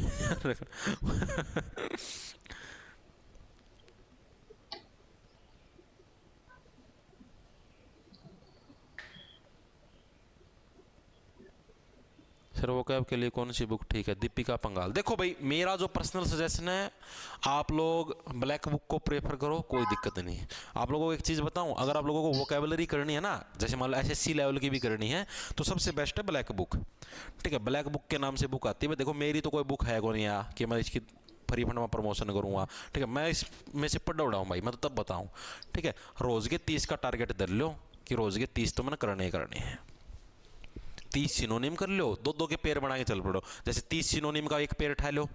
Speaker 1: सर वो कैब के लिए कौन सी बुक ठीक है? दीपिका पंगाल। देखो भाई मेरा जो पर्सनल सजेशन है, आप लोग ब्लैक बुक को प्रेफर करो, कोई दिक्कत नहीं है। आप लोगों को एक चीज़ बताऊं, अगर आप लोगों को वोकैबुलरी करनी है ना, जैसे मान लो एसएससी लेवल की भी करनी है, तो सबसे बेस्ट है ब्लैक बुक, ठीक है। ब्लैक बुक के नाम से बुक आती है। देखो मेरी तो कोई बुक है को नहीं यार कि मैं इसकी फ्री फंड में प्रमोशन करूंगा, ठीक है। मैं इसमें से पढ़ उड़ाऊँ भाई, मैं तो तब बताऊँ, ठीक है। रोज़ के 30 का टारगेट धर लो कि रोज़ के 30 तो मैंने करने ही करने हैं। 30 सिनोनिम कर लो, दो दो के पेयर बना के चल पड़ो। जैसे 30 सिनोनिम का एक पेयर उठा लो,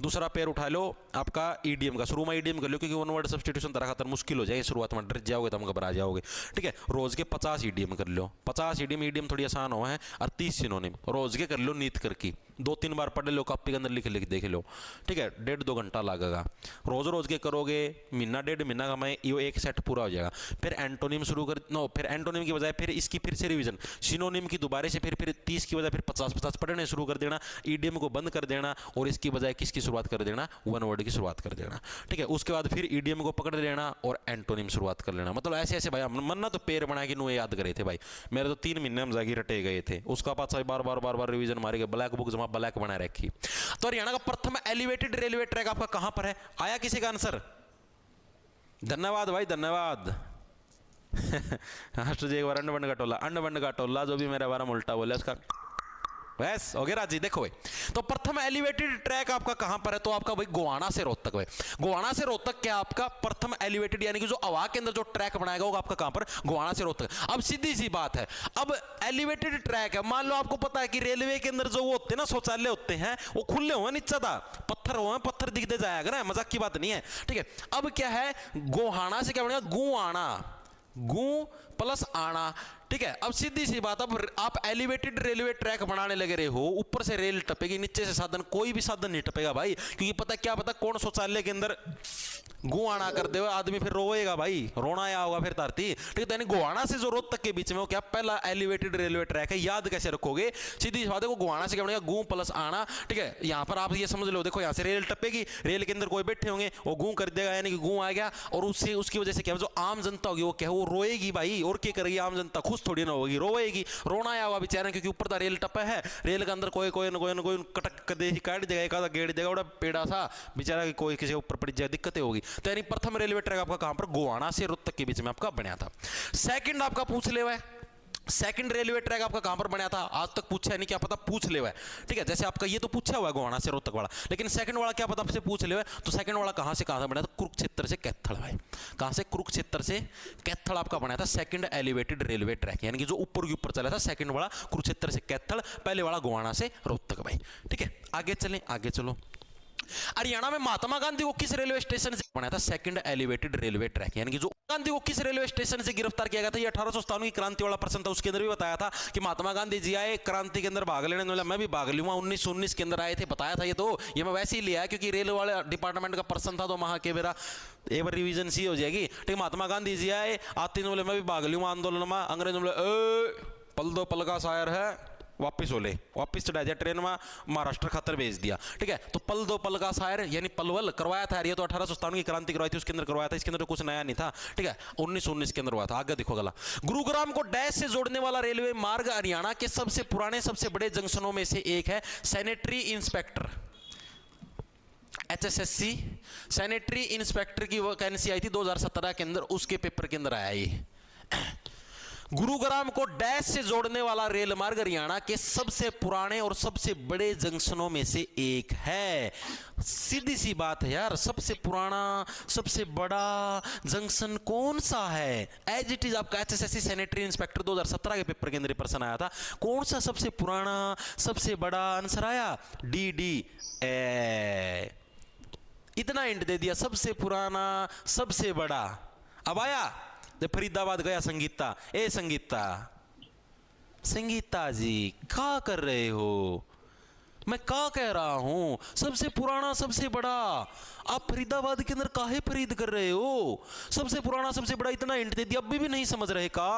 Speaker 1: दूसरा पेयर उठा लो आपका ईडीएम का, शुरू में ईडीएम कर लो क्योंकि वन वर्ड सब्स्टिट्यूशन तरह खातर मुश्किल हो जाएगी, शुरुआत में डर जाओगे तो हम घबरा जाओगे, ठीक है। रोज के 50 ईडीएम कर लो, 50 ईडीएम थोड़ी आसान हुआ है, और 30 सिनोनिम रोज के कर लो नीत करके, 2-3 बार पढ़ लो, कॉपी के अंदर लिख देख लो, ठीक है। 1.5-2 घंटा लगेगा। रोज के करोगे, महीना 1.5 महीना का मैं ये एक सेट पूरा हो जाएगा। फिर एंटोनिम शुरू कर नो, फिर एंटोनिम की बजाय फिर इसकी फिर से रिवीजन, सिनोनिम की दोबारा से फिर 30 की बजाय फिर 50 पढ़ने शुरू कर देना, ईडीएम को बंद कर देना और इसकी बजाय किसकी शुरुआत कर देना? वन वर्ड की शुरुआत कर देना, ठीक है। उसके बाद फिर ईडीएम को पकड़ लेना और एंटोनिम शुरुआत कर लेना। मतलब ऐसे ऐसे भाई मन्ना तो पेड़ बना के नु याद करे थे भाई, मेरे तो 3 महीने हम जाके रटे गए थे। उसका पास बार बार रिवीजन मारे गए, ब्लैक बुक जमा ब्लैक बना रखी। तो हरियाणा का प्रथम एलिवेटेड रेलवे ट्रैक आपका कहां पर है? आया किसी का आंसर? धन्यवाद भाई धन्यवाद। एक बार अंड का टोला जो भी मेरे बारे में उल्टा बोले उसका बस हो गया राजी। देखो भाई, तो प्रथम एलिवेटेड ट्रैक आपका कहां पर है? तो आपका भाई गोवाना से रोहतक। भाई गोवाना से रोहतक क्या आपका प्रथम एलिवेटेड यानी कि जो हवा के अंदर जो ट्रैक बनाएगा वो आपका कहां पर? गोवाना से रोहतक। अब सीधी सी बात है, अब एलिवेटेड ट्रैक है, मान लो आपको पता है कि रेलवे के अंदर जो वो होते हैं ना शौचालय होते हैं वो खुले हुए नीचे था, पत्थर हुए, पत्थर दिखते जाएगा ना, मजाक की बात नहीं है, ठीक है। अब क्या है, गोहाना से क्या बनेगा? गुआना, गु प्लस आना, ठीक है। अब सीधी सी बात, अब आप एलिवेटेड रेलवे ट्रैक बनाने लगे रहे हो, ऊपर से रेल टपेगी, नीचे से साधन, कोई भी साधन नहीं टपेगा भाई, क्योंकि पता क्या, पता कौन शौचालय के अंदर गुआना कर दे आदमी फिर रोएगा भाई, रोना आया होगा फिर धरती। ठीक है, गोवाना से जो रोहतक के बीच में वो क्या पहला एलिवेटेड रेलवे ट्रैक है, याद कैसे रखोगे? सीधी सी बात है, गोवाना से क्या बनेगा, गू प्लस आना। ठीक है, यहाँ पर आप ये समझ लो, देखो यहाँ से रेल टपेगी, रेल के अंदर कोई बैठे होंगे, वो गू कर देगा, यानी कि गू आ गया, और उससे उसकी वजह से क्या जो आम जनता होगी वो क्या वो रोएगी भाई। और क्या करेगी आम जनता? खुश थोड़ी ना होगी, रोएगी, रोना आया होगा बेचारा, क्योंकि ऊपर तो रेल टपा है, रेल के अंदर कोई कोई ना कोई कटक दे काट देगा, एक आधा गेड़ देगा, बड़ा पेड़ा सा बेचारा, कोई किसी ऊपर पड़ जाए दिक्कतें होगी। तो यानी प्रथम रेलवे ट्रैक आपका कहां पर? गोवाना से रोहतक के बीच में आपका बनया था। सेकंड आपका पूछ ले हुआ है, सेकंड रेलवे ट्रैक आपका कहां पर बनया था? आज तक पूछा है नहीं, क्या पता पूछ ले हुआ है। ठीक है, जैसे आपका ये तो पूछा हुआ है गोवाना से रोहतक वाला, लेकिन सेकंड वाला क्या पता आपसे पूछ ले हुआ है। तो सेकंड वाला कहां से बना था? कुरुक्षेत्र से कैथल भाई। कहां से? कुरुक्षेत्र से कैथल आपका बना था सेकंड एलिवेटेड रेलवे ट्रैक, यानी कि जो ऊपर के ऊपर चला था सेकंड वाला कुरुक्षेत्र से कैथल, पहले वाला गोवाना से रोहतक भाई। ठीक है, आगे चलें, आगे चलो। हरियाणा में महात्मा गांधी को किस रेलवे स्टेशन से बनाया था सेकंड एलिवेटेड रेलवे ट्रैक, यानी कि जो गांधी को किस रेलवे स्टेशन से गिरफ्तार किया गया था? ये 1857 की क्रांति वाला प्रश्न था, उसके अंदर भी बताया था कि महात्मा गांधी जी आए क्रांति के अंदर भाग लेने वाला, मैं भी भाग लूंगा, 1919 के अंदर आए थे, बताया था ये मैं वैसे ही लिया है क्योंकि रेल वाले डिपार्टमेंट का प्रश्न था, तो वहां के मेरा एक बार रिवीजन सी हो जाएगी। ठीक, महात्मा गांधी जी आए, आते बोले मैं भी भाग लूंगा आंदोलन में, अंग्रेज बोले पल दो पल का शायर है, वापिस हो ले, वापिस चढ़ा दिया ट्रेन में, महाराष्ट्र खातर भेज दिया। ठीक है, तो पल दो पल का शायर यानी पलवल करवाया था, ये तो 1857 की क्रांति करवाई थी, उसके अंदर करवाया था, इसके अंदर तो कुछ नया नहीं था। ठीक है, 1919 के अंदर हुआ था। आगे देखो गला, गुरुग्राम को डैश से जोड़ने वाला रेलवे मार्ग हरियाणा के सबसे पुराने सबसे बड़े जंक्शनों में से एक है। Sanitary inspector HSSC sanitary inspector की वैकेंसी आई थी 2017 के अंदर, उसके पेपर के अंदर आया ये। गुरुग्राम को डैश से जोड़ने वाला रेल मार्ग हरियाणा के सबसे पुराने और सबसे बड़े जंक्शनों में से एक है। सीधी सी बात है यार, सबसे पुराना सबसे बड़ा जंक्शन कौन सा है? एज इट इज आपका HSSC सैनिटरी इंस्पेक्टर 2017 के पेपर के अंदर प्रश्न आया था, कौन सा सबसे पुराना सबसे बड़ा? आंसर आया DD। इतना हिंट दे दिया, सबसे पुराना सबसे बड़ा। अब आया फरीदाबाद गया संगीता, ए संगीता, संगीता जी क्या कर रहे हो? मैं क्या कह रहा हूं, सबसे पुराना सबसे बड़ा। आप फरीदाबाद के अंदर काहे खरीद कर रहे हो? सबसे पुराना सबसे बड़ा, इतना हिंट दे दिया, अभी भी नहीं समझ रहे का?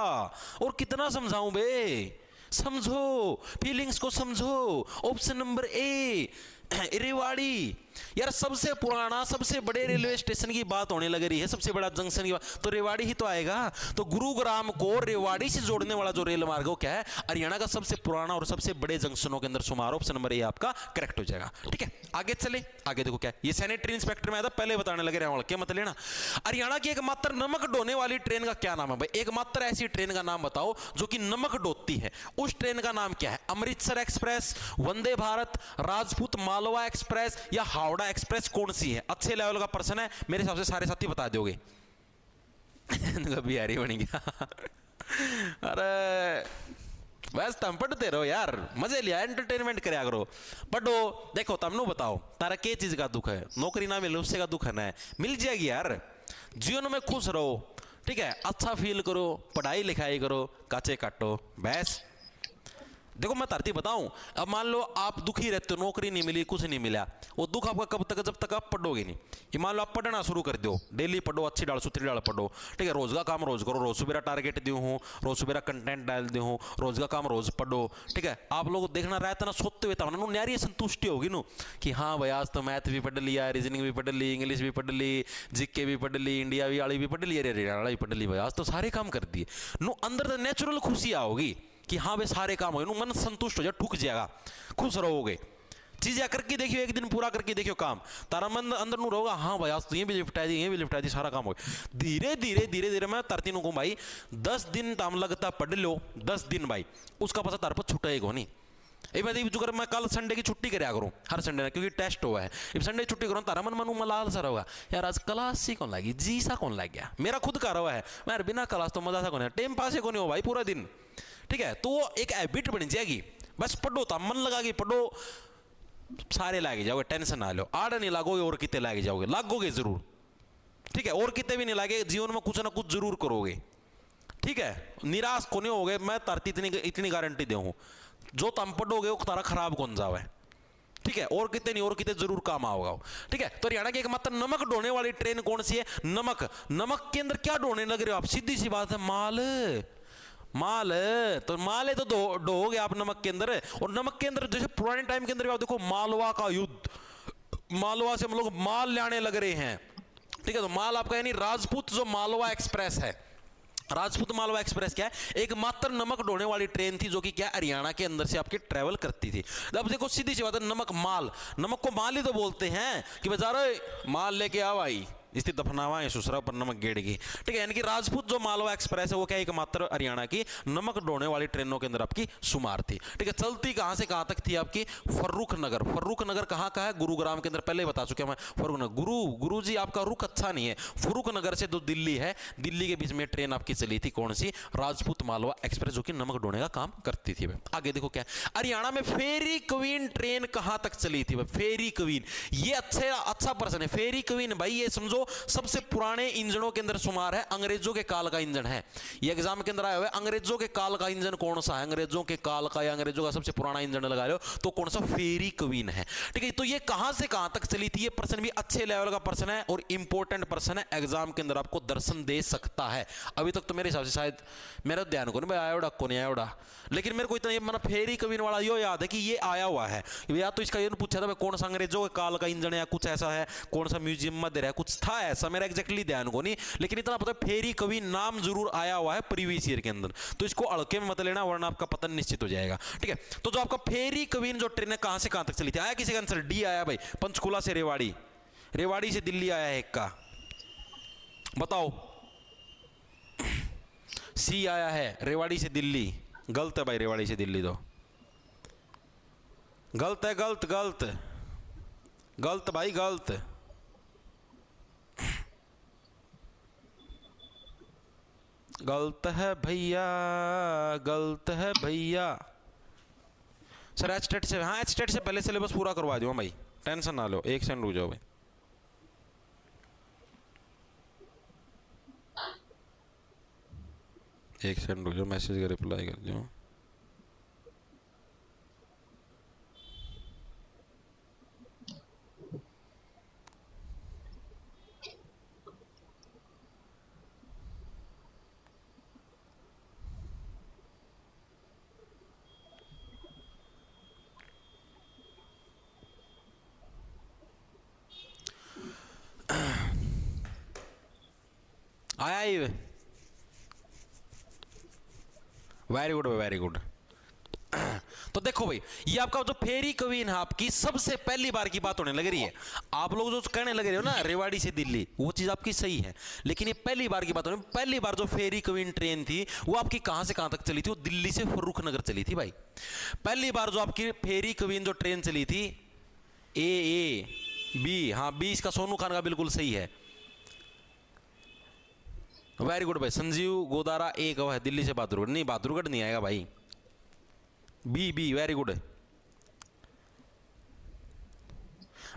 Speaker 1: और कितना समझाऊं बे? समझो, फीलिंग्स को समझो। Option number A Rewari. यार सबसे पुराना सबसे बड़े रेलवे स्टेशन की बात होने लग रही है, सबसे बड़ा जंक्शन की बात, तो रेवाड़ी ही तो आएगा। तो गुरुग्राम को रेवाड़ी से जोड़ने वाला जो रेल मार्ग क्या है? हरियाणा का सबसे पुराना और सबसे बड़े जंक्शनों के अंदर शुमार। ऑप्शन नंबर ए आपका करेक्ट हो जाएगा। ठीक है, आगे चले, आगे देखो क्या ये सैनिटरी इंस्पेक्टर में आया था, पहले बताने लगे रहे क्या मत लेना। हरियाणा की एकमात्र नमक ढोने वाली ट्रेन का क्या नाम है भाई? एकमात्र ऐसी ट्रेन का नाम बताओ जो कि नमक ढोती है, उस ट्रेन का नाम क्या है? अमृतसर एक्सप्रेस, वंदे भारत, राजपूत मालवा एक्सप्रेस या हावड़ा एक्सप्रेस, कौन सी है? अच्छे लेवल का प्रश्न है, मेरे हिसाब से सारे साथी बता दोगे। बिहारी बन गया। अरे बस तुम पढ़ते रहो यार, मजे लिया, एंटरटेनमेंट करया करो, पढ़ो। देखो तुमने बताओ तारा के चीज का दुख है? नौकरी ना मिले उससे का दुख है ना? मिल जाएगी यार, जीवन में खुश रहो। ठीक है, अच्छा फील करो, पढ़ाई लिखाई करो, काचे काटो, बस। देखो मैं धरती बताऊं, अब मान लो आप दुखी रहते हो, नौकरी नहीं मिली, कुछ नहीं मिला, वो दुख आपका कब तक? जब तक आप पढ़ोगे नहीं। ये मान लो आप पढ़ना शुरू कर दो, डेली पढ़ो, अच्छी डाल सुथरी डाल पढ़ो। ठीक है, रोज का काम रोज करो, रोज सुबह टारगेट दूं हूँ, रोज सुबह कंटेंट डाल दूं हूँ, रोज का काम रोज पढ़ो। ठीक है, आप लोग देखना रहता ना सोते हुए तब न्यारी संतुष्टि होगी नो कि हाँ भाई आज तो मैथ भी पढ़ लिया, रीजनिंग भी पढ़ ली, इंग्लिश भी पढ़ ली, जीके भी पढ़ ली, इंडिया वाली भी पढ़ ली, अरे हरियाणा भी पढ़ ली, भाई आज तो सारे काम कर दिए। नो अंदर तो नेचुरल खुशी आओगी कि हाँ भाई सारे काम हो, मन संतुष्ट हो जाए, ठुक जाएगा, खुश रहोगे। चीजें करके देखियो, एक दिन पूरा करके देखियो काम, तारा मन अंदर नू रहोगा हाँ भाई आज तो ये भी लिपटा दी, ये भी लिपटा दी, सारा काम हो गया। धीरे धीरे धीरे धीरे मैं तरती नु भाई 10 दिन ताम लगता पढ़ लो, 10 दिन भाई उसका पता तार पर छुटेगा नहीं। जो मैं कल संडे की छुट्टी कराया करूँ हर संडे ना, क्योंकि टेस्ट हुआ है, इब संडे छुट्टी करूँ तारा मन मनू मलाल सा होगा यार, आज क्लास सी कौन लगी, जी सा कौन लग गया, मेरा खुद का रहा है मैं बिना क्लास तो मजा सा कौन है, टाइम पास ही कौन हो भाई पूरा दिन। ठीक है, तो एक हैबिट बन जाएगी, बस पढ़ो तो मन लगा के पढ़ो, सारे लागे जाओगे, टेंशन ना लो, आड़ नहीं लागोगे और कितने लागे जाओगे, लागोगे जरूर। ठीक है, और कितने भी नहीं लागे, जीवन में कुछ ना कुछ जरूर करोगे। ठीक है, निराश को नहीं होगे, मैं तरती इतनी गारंटी दूँ, जो तुम पढ़ोगे वो तारा खराब कौन जावे। ठीक है, और कितने नहीं, और कितने जरूर काम आओगा। ठीक है, तो हरियाणा की एकमात्र नमक ढोने वाली ट्रेन कौन सी है? नमक। नमक के अंदर क्या ढोने लग रहे हो आप? सीधी सी बात है, माल। माल, तो माल है तो ढोगे आप नमक के अंदर। और नमक के अंदर जैसे पुराने टाइम के अंदर आप देखो, मालवा का युद्ध, मालवा से हम लोग माल लाने लग रहे हैं। ठीक है, तो माल आपका यानी राजपूत जो मालवा एक्सप्रेस है, राजपूत मालवा एक्सप्रेस क्या है? एक मात्र नमक ढोने वाली ट्रेन थी जो कि क्या हरियाणा के अंदर से आपकी ट्रेवल करती थी। अब देखो सीधी सी बात है, नमक माल, नमक को माल ही तो बोलते हैं कि बेचारा माल लेके आओ आई इसकी दफनावा है सुसरा पर नमक गेड़गी। ठीक है, यानी कि राजपूत जो मालवा एक्सप्रेस है वो क्या एकमात्र हरियाणा की नमक ढोने वाली ट्रेनों के अंदर आपकी शुमार थी। ठीक है, चलती कहां से कहां तक थी आपकी? फर्रुख नगर। फर्रुख नगर कहां का है? गुरुग्राम के अंदर, पहले ही बता चुके हैं मैं। फर्रुख नगर, गुरु जी आपका रुख अच्छा नहीं है। फर्रुख नगर से जो दिल्ली है, दिल्ली के बीच में ट्रेन आपकी चली थी, कौन सी? राजपूत मालवा एक्सप्रेस, जो कि नमक ढोने का काम करती थी। आगे देखो क्या हरियाणा में फेरी क्वीन ट्रेन कहां तक चली थी? फेरी क्वीन, ये अच्छा प्रश्न है। फेरी क्वीन भाई ये समझो सबसे पुराने इंजनों के अंदर शुमार है, अंग्रेजों के काल का इंजन है। ये एग्जाम के अंदर आया हुआ है, अंग्रेजों के काल का इंजन कौन सा है? अंग्रेजों के काल का या अंग्रेजों का सबसे पुराना इंजन लगा लो तो कौन सा? फेरी क्वीन है। ठीक है, तो ये कहां से कहां तक चली थी? ये प्रश्न भी अच्छे लेवल का प्रश्न है और इंपॉर्टेंट प्रश्न है, एग्जाम के अंदर आपको दर्शन दे सकता है। अभी तक तो मेरे हिसाब से शायद मेरा ध्यान को नहीं आया को नहीं आया, लेकिन मेरे को इतना ये मतलब फेरी क्वीन वाला यो याद है कि ये आया हुआ है। या तो इसका ये पूछा था कौन सा अंग्रेजों के काल का इंजन है या कुछ ऐसा है, कौन सा म्यूजियम में दे रहा है, कुछ था ऐसा, मेरा एग्जैक्टली ध्यान को नहीं, लेकिन इतना पता है फेरी क्वीन नाम जरूर आया हुआ है प्रीवियस ईयर के अंदर। तो इसको अड़के में मत लेना वरना आपका पतन निश्चित हो जाएगा। ठीक है, तो जो आपका फेरी क्वीन जो ट्रेन है कहां से कहां तक चली थी? आया किसी का आंसर? डी आया भाई, पंचकुला से रेवाड़ी, रेवाड़ी से दिल्ली आया है एक का, बताओ। सी आया है रेवाड़ी से दिल्ली, गलत है भाई, रेवाड़ी से दिल्ली तो गलत है, गलत गलत गलत भाई, गलत। गलत है भैया, गलत है भैया। सर एच टेट से, हाँ एच टेट से पहले सिलेबस पूरा करवा दूंगा भाई, टेंशन ना लो, एक सेकंड रुक जाओ भाई। एक सेकंड रुक जाओ, मैसेज का रिप्लाई कर दो। आया ही, वेरी गुड, वेरी गुड। तो देखो भाई, ये आपका जो फेरी क्वीन है आपकी सबसे पहली बार की बात होने लग रही है। आप लोग जो कहने लग रहे हो ना रेवाड़ी से दिल्ली, वो चीज आपकी सही है, लेकिन ये पहली बार की बात हो रही है। पहली बार जो फेरी क्वीन ट्रेन थी वो आपकी कहां से कहां तक चली थी? वो दिल्ली से फर्रुख नगर चली थी भाई। पहली बार जो आपकी फेरी क्वीन जो ट्रेन चली थी, ए बी, हाँ बी इसका सोनू खान का बिल्कुल सही है, वेरी गुड भाई। संजीव गोदारा एक है दिल्ली से बहादुरगढ़, नहीं बहादुरगढ़ नहीं आएगा भाई, बी बी, वेरी गुड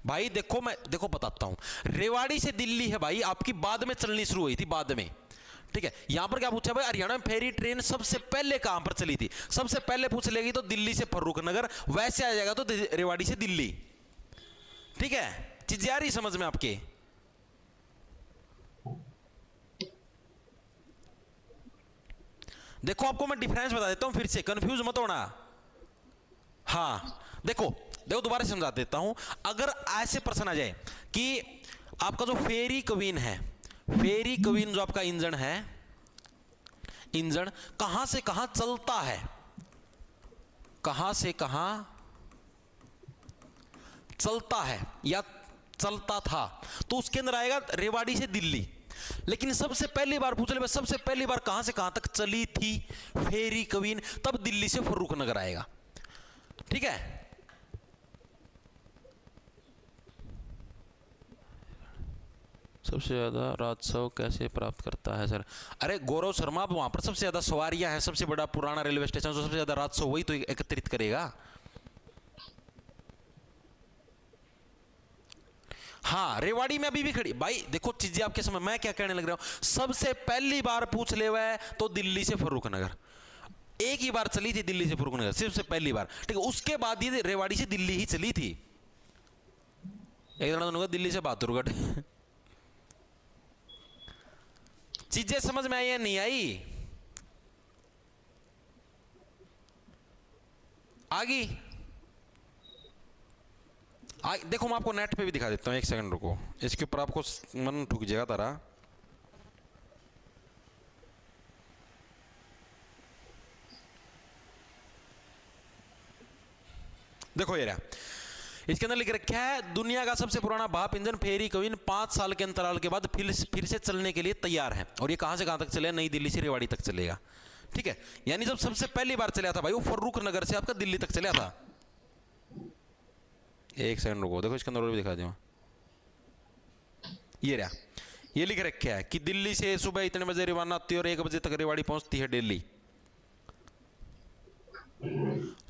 Speaker 1: भाई। देखो मैं देखो बताता हूं, रेवाड़ी से दिल्ली है भाई आपकी बाद में चलनी शुरू हुई थी, बाद में। ठीक है, यहां पर क्या पूछा भाई? हरियाणा में फेरी ट्रेन सबसे पहले कहां पर चली थी? सबसे पहले पूछ लेगी तो दिल्ली से फर्रुख नगर, वैसे आ जाएगा तो रेवाड़ी से दिल्ली। ठीक है, चीज आ रही समझ में आपके? देखो आपको मैं डिफरेंस बता देता हूं फिर से, कंफ्यूज मत होना। हाँ देखो देखो दोबारा समझा देता हूं। अगर ऐसे प्रश्न आ जाए कि आपका जो फेरी क्वीन है, फेरी क्वीन जो आपका इंजन है, इंजन कहां से कहां चलता है, कहां से कहां चलता है या चलता था, तो उसके अंदर आएगा रेवाड़ी से दिल्ली। लेकिन सबसे पहली बार पूछ ले, सबसे पहली बार कहां से कहां तक चली थी फेरी क्वीन, तब दिल्ली से फर्रुख नगर आएगा। ठीक है, सबसे ज्यादा राजस्व कैसे प्राप्त करता है सर? अरे गौरव शर्मा, वहां पर सबसे ज्यादा सवारियां हैं, सबसे बड़ा पुराना रेलवे स्टेशन, सबसे ज्यादा राजस्व वही तो एकत्रित करेगा। हाँ रेवाड़ी में अभी भी खड़ी भाई। देखो चीजें आपके समझ, मैं क्या कहने लग रहा हूं, सबसे पहली बार पूछ ले हुआ है तो दिल्ली से फर्रुख नगर, एक ही बार चली थी दिल्ली से फर्रुख नगर, सिर्फ से पहली बार। ठीक है, उसके बाद ये रेवाड़ी से दिल्ली ही चली थी। एक जना तो दिल्ली से बहादुरगढ़। चीजें समझ में आई या नहीं आई? आगी देखो मैं आपको नेट पे भी दिखा देता हूं, एक सेकंड रुको, इसके ऊपर आपको मन ठुक जाएगा तारा। देखो ये रहा, इसके अंदर लिख रखा है दुनिया का सबसे पुराना भाप इंजन फेरी क्वीन 5 साल के अंतराल के बाद फिर से चलने के लिए तैयार है। और ये कहां से कहां तक चलेगा? नई दिल्ली से रेवाड़ी तक चलेगा। ठीक है, यानी जब सबसे पहली बार चला था भाई वो फर्रुख नगर से आपका दिल्ली तक चला था। एक सेकंड रुको, देखो इसके अंदर और भी दिखा दूं। ये रहा, ये लिख रखा है कि दिल्ली से सुबह इतने बजे रवाना होती है और 1 बजे तक रेवाड़ी पहुंचती है दिल्ली।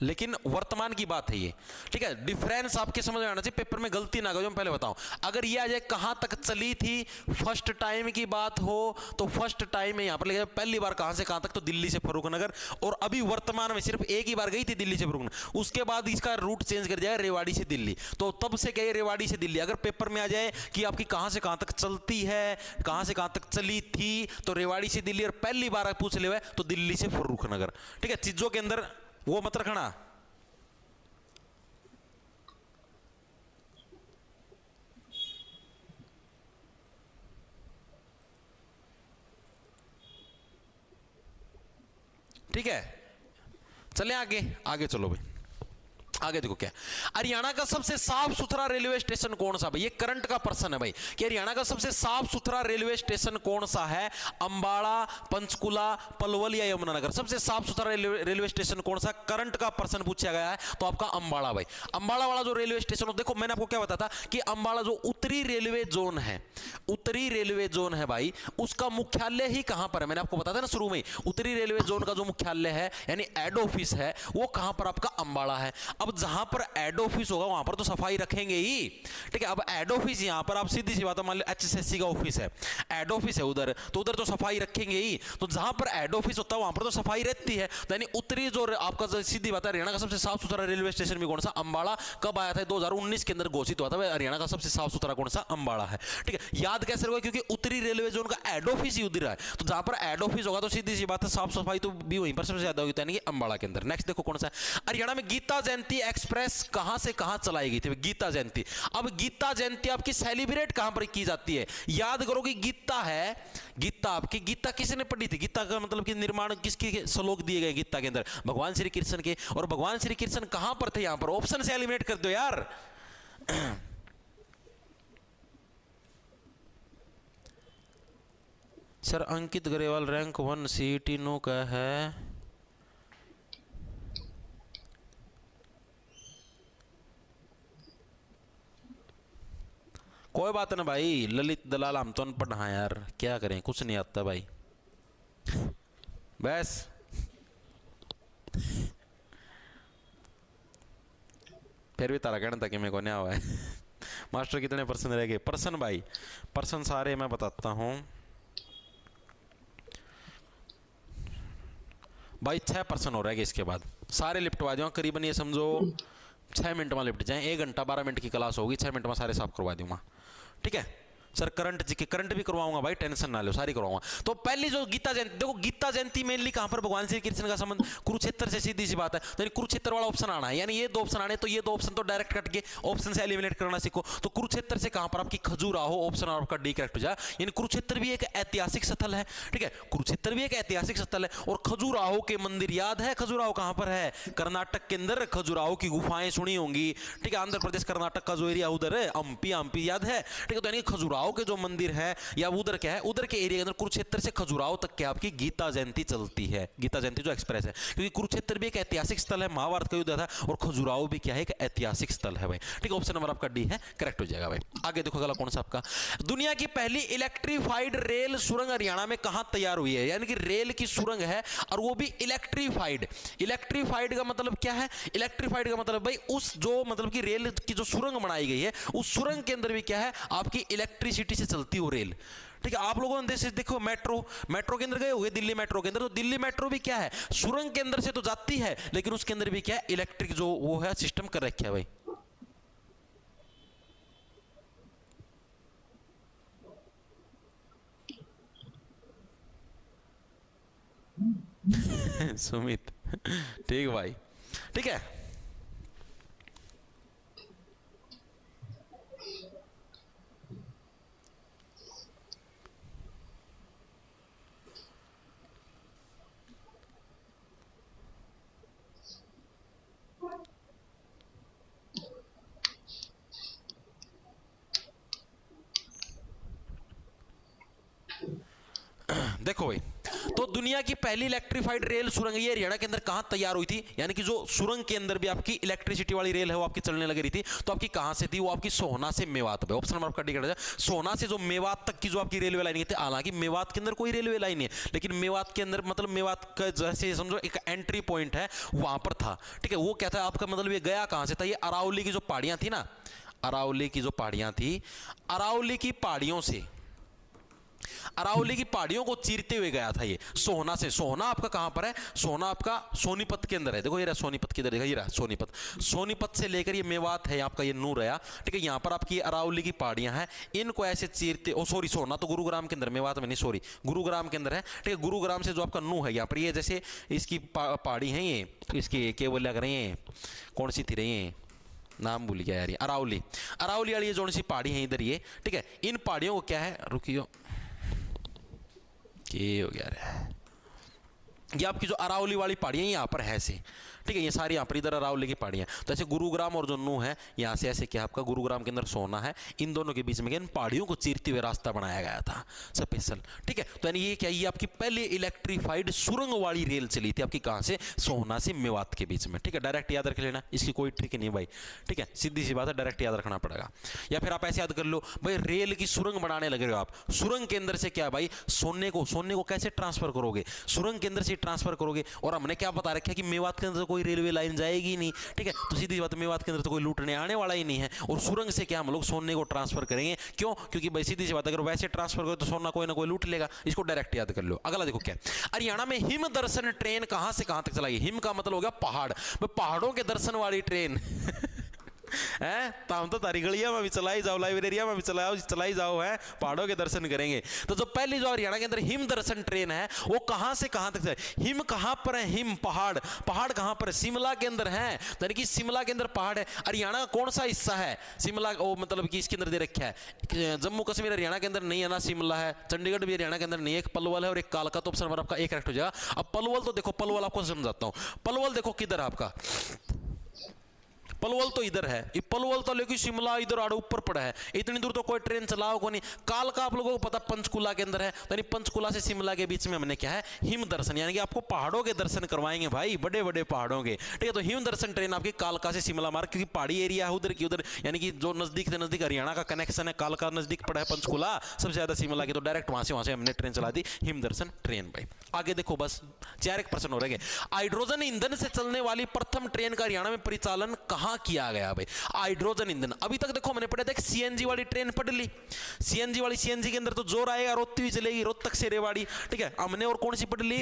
Speaker 1: लेकिन वर्तमान की बात है ये, ठीक है। डिफरेंस आपके समझ में आना चाहिए, पेपर में गलती ना करो। मैं पहले बताऊं, अगर ये आ जाए कहां तक चली थी, फर्स्ट टाइम की बात हो तो फर्स्ट टाइम में यहां पर लिखा पहली बार कहां से कहां तक, तो दिल्ली से फर्रुख नगर। और अभी वर्तमान में सिर्फ एक ही बार गई थी दिल्ली से फर्रुख नगर, उसके बाद इसका रूट चेंज कर जाएगा रेवाड़ी से दिल्ली। तो तब से गए रेवाड़ी से दिल्ली। अगर पेपर में आ जाए कि आपकी कहां से कहां तक चलती है, कहां से कहां तक चली थी, तो रेवाड़ी से दिल्ली। और पहली बार पूछ ले तो दिल्ली से फर्रुख नगर। ठीक है, चीजों के अंदर वो मत रखना। ठीक है, चले आगे, आगे चलो भाई। आगे देखो क्या, हरियाणा का सबसे साफ सुथरा रेलवे स्टेशन कौन सा? भाई ये करंट का प्रश्न है भाई, कि हरियाणा का सबसे साफ सुथरा रेलवे स्टेशन कौन सा है? अंबाला, पंचकुला, पलवल या यमुनानगर? सबसे साफ सुथरा रेलवे स्टेशन कौन सा? करंट का प्रश्न पूछा गया है तो आपका अंबाला भाई। अंबाला वाला जो रेलवे स्टेशन हो, देखो मैंने आपको क्या बताया था कि अंबाला जो उत्तरी रेलवे जोन है, उत्तरी रेलवे जोन है भाई, उसका मुख्यालय ही कहां पर है? मैंने आपको बताया था ना शुरू में, उत्तरी रेलवे जोन का जो मुख्यालय है यानी हेड ऑफिस है वो कहां पर? आपका अंबाला है। अब जहां पर हेड ऑफिस होगा वहां पर तो सफाई रखेंगे ही। ठीक है, अब हेड ऑफिस यहां पर आप सीधी सी बात है, मान लो एचएसएससी का ऑफिस है, हेड ऑफिस है उधर, तो उधर तो सफाई रखेंगे ही। तो जहां पर हेड ऑफिस होता है वहां पर तो सफाई रहती है। तो यानी उत्तरी जो आपका सीधी बात है, हरियाणा का सबसे साफ सुथरा रेलवे स्टेशन भी कौन सा? अंबाला। कब आया था? 2019 के अंदर घोषित हुआ था हरियाणा का सबसे साफ सुथरा कौन सा? अंबाला है। ठीक है, याद कैसे रखोगे? क्योंकि उत्तरी रेलवे जोन का हेड ऑफिस ही उधर है। तो जहां पर हेड ऑफिस होगा तो सीधी सी बात है साफ सफाई तो भी वहीं पर सबसे ज्यादा होगी, यानी कि अंबाला के अंदर। नेक्स्ट देखो कौन सा है, हरियाणा में गीता जयंती एक्सप्रेस कहां से कहां चलाई गई थी? गीता जयंती। अब गीता जयंती आपकी सेलिब्रेट कहां पर की जाती है? याद करो कि गीता है, गीता आपकी, गीता किसने पढ़ी थी? गीता का मतलब कि निर्माण किसके श्लोक दिए गए गीता के अंदर? भगवान श्री कृष्ण के। और भगवान श्री कृष्ण कहां पर थे? यहां पर। ऑप्शन से एलिमिनेट कर दो यार। सर अंकित गरेवाल रैंक 1 सीईटी नो का है। कोई बात ना भाई, ललित दलाल हम तो अनपढ़ हैं यार, क्या करें, कुछ नहीं आता भाई। बस फिर भी तारा कहना था कि मेरे को नहीं हुआ है। मास्टर कितने पर्सन रह गए? पर्सन भाई, पर्सन सारे मैं बताता हूं भाई। 6 पर्सन हो रहे हैं इसके बाद, सारे लिपटवा दूंगा करीबन, ये समझो 6 मिनट में लिपट जाए। 1 घंटा 12 मिनट की क्लास होगी, 6 मिनट में सारे साफ करवा दूंगा। ठीक है सर, करंट जी के करंट भी करवाऊंगा भाई, टेंशन ना लो, सारी करवाऊंगा। तो पहली जो गीता जयंती, देखो गीता जयंती मेनली कहां पर? भगवान श्री कृष्ण का संबंध कुरुक्षेत्र से, सीधी सी बात है। तो कुरुक्षेत्र वाला ऑप्शन आना है, यानी ये 2 ऑप्शन आने, तो ये 2 ऑप्शन तो डायरेक्ट कट के ऑप्शन से एलिमिनेट करना सीखो। तो कुरुक्षेत्र से कहां पर? आपकी खजुराहो, ऑप्शन आपका डी करेक्ट हो जाए। यानी कुरुक्षेत्र भी एक ऐतिहासिक स्थल है। ठीक है, कुरुक्षेत्र भी एक ऐतिहासिक स्थल है। और खजुराहो के मंदिर याद है? खजुराहो कहां पर है? कर्नाटक के अंदर खजुराहो की गुफाएं सुनी होंगी। ठीक है, आंध्र प्रदेश कर्नाटक का जो एरिया उधर है, हम्पी याद है? ठीक है, तो यानी खजुराहो के जो मंदिर है या उधर क्या है, उधर के एरिया के अंदर कुरुक्षेत्र से खजुराहो तक क्या आपकी गीता जयंती चलती है, गीता जयंती जो एक्सप्रेस है। क्योंकि कुरुक्षेत्र भी एक ऐतिहासिक स्थल है, महाभारत का युद्ध था, और खजुराहो भी क्या है? एक ऐतिहासिक स्थल है भाई। ठीक है, ऑप्शन नंबर आपका डी है, करेक्ट हो जाएगा भाई। आगे देखो अगला कौन सा आपका, दुनिया की पहली इलेक्ट्रीफाइड रेल सुरंग हरियाणा में कहां तैयार हुई है? यानी कि रेल की सुरंग है और वो भी इलेक्ट्रीफाइड। इलेक्ट्रीफाइड का मतलब क्या है? इलेक्ट्रीफाइड का मतलब भाई उस जो मतलब कि रेल की जो सुरंग बनाई गई है, उस सुरंग के अंदर भी क्या है? आपकी इलेक्ट्रिसिटी से चलती हो रेल। ठीक है, आप लोगों ने देखो मेट्रो के अंदर गए हुए, दिल्ली मेट्रो के अंदर, तो दिल्ली मेट्रो भी क्या है? सुरंग के अंदर से तो जाती है, लेकिन उसके अंदर भी क्या है? इलेक्ट्रिक जो वो है सिस्टम कर रखा है भाई। सुमित, ठीक भाई, ठीक है। देखो भाई, तो दुनिया की पहली इलेक्ट्रिफाइड रेल सुरंग ये हरियाणा के अंदर कहां तैयार हुई थी, यानी कि जो सुरंग के अंदर भी आपकी इलेक्ट्रिसिटी वाली रेल है वो आपकी चलने लग रही थी, तो आपकी कहां से थी, वो आपकी सोहना से मेवात पे। ऑप्शन नंबर आपका डी है, सोहना से जो मेवात तक की जो आपकी रेलवे लाइन थी। हालांकि मेवात के अंदर कोई रेलवे लाइन नहीं है, लेकिन मेवात के अंदर मतलब मेवात का जैसे समझो एक एंट्री पॉइंट है, वहां पर था, ठीक है। वो क्या था आपका, मतलब ये गया कहां से था, ये अरावली की जो पहाड़ियां थी ना, अरावली की जो पहाड़ियां थी, अरावली की पहाड़ियों से, अरावली की पहाड़ियों को चीरते हुए गया था ये सोहना से। सोहना आपका कहां पर है, सोहना आपका सोनीपत के अंदर है। देखो ये रहा सोनीपत की, देखा ये रहा सोनीपत, सोनीपत से लेकर ये मेवात है आपका, ये नूर है, ठीक है। यहां पर आपकी अरावली की पहाड़ियां हैं, इनको ऐसे चीरते, ओ सॉरी, सोहना तो गुरुग्राम के अंदर, मेवात में नहीं, सॉरी, गुरुग्राम के अंदर है, ठीक है। गुरुग्राम से जो आपका नू है यहाँ पर, ये जैसे इसकी पहाड़ी है, ये इसकी क्या बोलिया करें, ये कौन सी थी रही है, नाम भूल गया यार, ये अरावली, अरावली वाली ये जो सी पहाड़ी है इधर, ये ठीक है। इन पहाड़ियों को क्या है, रुकियो, ये हो गया रे, ये आपकी जो अरावली वाली पहाड़ियाँ यहाँ पर है ऐसे, ठीक है। ये सारी यहाँ पर इधर अरावली की पहाड़ियाँ, तो ऐसे गुरुग्राम और जो नू है यहाँ से ऐसे क्या आपका गुरुग्राम के अंदर सोना है, इन दोनों के बीच में इन पहाड़ियों को चीरते हुए रास्ता बनाया गया था स्पेशल, ठीक है। तो यानी ये क्या, ये आपकी पहले इलेक्ट्रीफाइड सुरंग वाली रेल चली थी आपकी कहाँ से, सोहना से मेवात के बीच में, ठीक है। डायरेक्ट याद रख लेना, इसकी कोई ट्रिक नहीं भाई, ठीक है, सीधी सी बात है, डायरेक्ट याद रखना पड़ेगा। या फिर आप ऐसे याद कर लो भाई, रेल की सुरंग बनाने लग रहे हो आप, सुरंग के अंदर से क्या भाई, सोने को कैसे ट्रांसफर करोगे, सुरंग के अंदर से ट्रांसफर करोगे, और हमने क्या बता रखा है कि मेवात के अंदर कोई रेलवे लाइन जाएगी नहीं, ठीक है। तो सीधी बात, मेवात के अंदर तो कोई लूटने आने वाला ही नहीं है, और सुरंग से क्या हम लोग सोने को ट्रांसफर करेंगे, क्यों, क्योंकि भाई सीधी सी बात, अगर वैसे ट्रांसफर करो तो सोना कोई ना कोई लूट लेगा, इसको डायरेक्ट याद कर लो। अगला देखो क्या, हरियाणा में हिम दर्शन ट्रेन कहां से कहां तक चलाई, हिम का मतलब हो गया पहाड़, पहाड़ों के दर्शन वाली ट्रेन है, तो हम तो तारी गलिया में भी चलाई जाओ, लाइब्रेरिया में भी चलाई जाओ, है, पहाड़ों के दर्शन करेंगे। तो जो पहली जो हरियाणा के अंदर हिम दर्शन ट्रेन है, वो कहां से कहां तक है, हिम कहां पर है, हिम पहाड़, पहाड़ कहां पर है, शिमला के अंदर है, यानी कि शिमला के अंदर पहाड़ है। हरियाणा का कौन सा हिस्सा है शिमला, वो मतलब कि इसके अंदर दे रखा है, जम्मू कश्मीर हरियाणा के अंदर नहीं है ना, शिमला है, चंडीगढ़ भी हरियाणा के अंदर नहीं है, एक पलवल है और एक कालका, तो ऑप्शन नंबर आपका एक करेक्ट हो जाएगा। अब पलवल तो देखो, पलवल आपको समझाता हूं, पलवल देखो किधर है आपका, पलवल तो इधर है, ये पलवल तो लेकिन शिमला इधर आड़े ऊपर पड़ा है, इतनी दूर तो कोई ट्रेन चलाओ को नहीं। काल का आप लोगों को पता पंचकुला के अंदर है, तो यानी पंचकुला से शिमला के बीच में हमने क्या है, हिम दर्शन, यानी कि आपको पहाड़ों के दर्शन करवाएंगे भाई, बड़े बड़े पहाड़ों के, ठीक है। तो हिम दर्शन ट्रेन आपकी कालका से शिमला मार्ग, क्योंकि पहाड़ी एरिया है उधर की उधर, यानी कि जो नजदीक से नजदीक हरियाणा का कनेक्शन है, कालका नजदीक पड़ा है पंचकुला सबसे ज्यादा शिमला की, तो डायरेक्ट वहां से हमने ट्रेन चला दी, हिम दर्शन ट्रेन भाई। आगे देखो, बस 4% हो रहे। हाइड्रोजन ईंधन से चलने वाली प्रथम ट्रेन का हरियाणा में परिचालन कहां किया गया भाई, हाइड्रोजन ईंधन। अभी तक देखो मैंने पढ़ा था, सीएनजी वाली ट्रेन पढ़ ली, सीएनजी वाली, सीएनजी के अंदर तो जोर आएगा, रोती हुई चलेगी, रोहतक से रेवाड़ी, ठीक है। हमने और कौन सी पढ़ ली,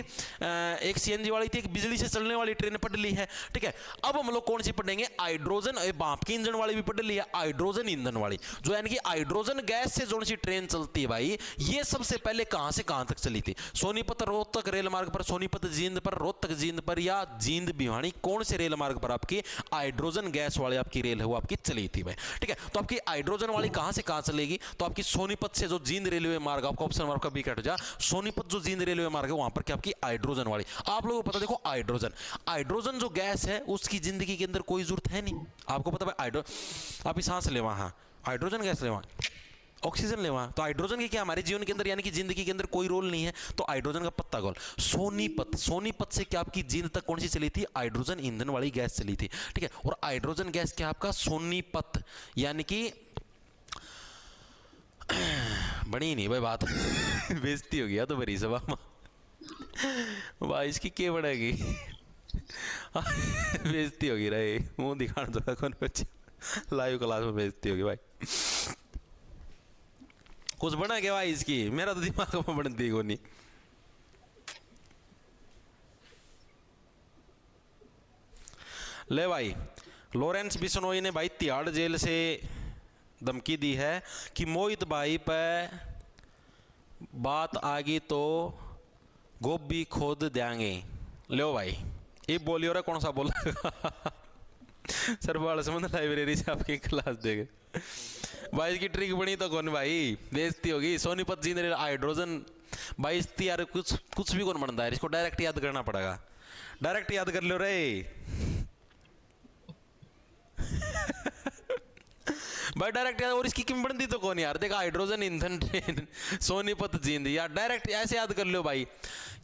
Speaker 1: एक सीएनजी वाली थी, एक बिजली से चलने वाली ट्रेन पढ़ ली है, ठीक है। अब हम लोग कौन सी पढ़ेंगे, हाइड्रोजन, भाप के इंजन वाली भी पढ़ ली है, हाइड्रोजन ईंधन वाली, जो यानी कि हाइड्रोजन गैस से जो सी ट्रेन चलती है भाई, ये सबसे पहले कहां से कहां तक चली थी, सोनीपत रोहतक रेल मार्ग पर, सोनीपत जींद पर, रोहतक जींद पर, या जींद भिवानी, कौन से रेल मार्ग पर आपकी हाइड्रोजन गैस वाली आपकी रेल है वो आपकी चली थी भाई, ठीक है। तो आपकी हाइड्रोजन वाली कहां से कहां चलेगी, तो आपकी सोनीपत से जो जींद रेलवे मार्ग, आपका ऑप्शन मार्ग का बी कट हो जा, सोनीपत जो जींद रेलवे मार्ग है वहां पर क्या आपकी हाइड्रोजन वाली। आप लोगों को पता, देखो हाइड्रोजन जो गैस है उसकी जिंदगी के अंदर कोई जरूरत है नहीं, आपको पता भाई, आप सांस ले वहां, हाइड्रोजन गैस ले वहां, ऑक्सीजन लेवा, तो हाइड्रोजन की क्या हमारे जीवन के अंदर यानी कि जिंदगी के अंदर कोई रोल नहीं है, तो हाइड्रोजन का पत्ता गोल। सोनीपत, सोनीपत से क्या आपकी जींद तक कौन सी चली थी, हाइड्रोजन ईंधन वाली गैस चली थी, ठीक है। और हाइड्रोजन गैस क्या आपका सोनीपत, यानी कि बनी नहीं भाई बात बेइज्जती हो गया तो बड़ी सभा भाई, इसकी क्या बढ़ेगी बेइज्जती होगी रहे, मुंह दिखाना थोड़ा कौन बच्चे, लाइव क्लास में बेइज्जती होगी भाई, कुछ बना क्या भाई इसकी, मेरा तो दिमाग में बनती को नहीं। ले भाई, लॉरेंस बिश्नोई ने भाई तिहाड़ जेल से धमकी दी है कि मोहित भाई पे बात आ गई तो गोभी खोद देंगे, लो भाई ये बोलियो रे कौन सा बोल सर बाल समझ लाइब्रेरी से आपकी क्लास देंगे भाई। इसकी ट्रिक बनी तो कौन भाई, बेइज्जती होगी। सोनीपत जी ने हाइड्रोजन भाई इसकी यार कुछ कुछ भी कौन बनता है, इसको डायरेक्ट याद करना पड़ेगा, डायरेक्ट याद कर लो रे भाई डायरेक्ट याद। और इसकी कीमत बनती तो कौन यार, देखा हाइड्रोजन ईंधन ट्रेन सोनीपत जिंद यार, डायरेक्ट ऐसे याद कर लो भाई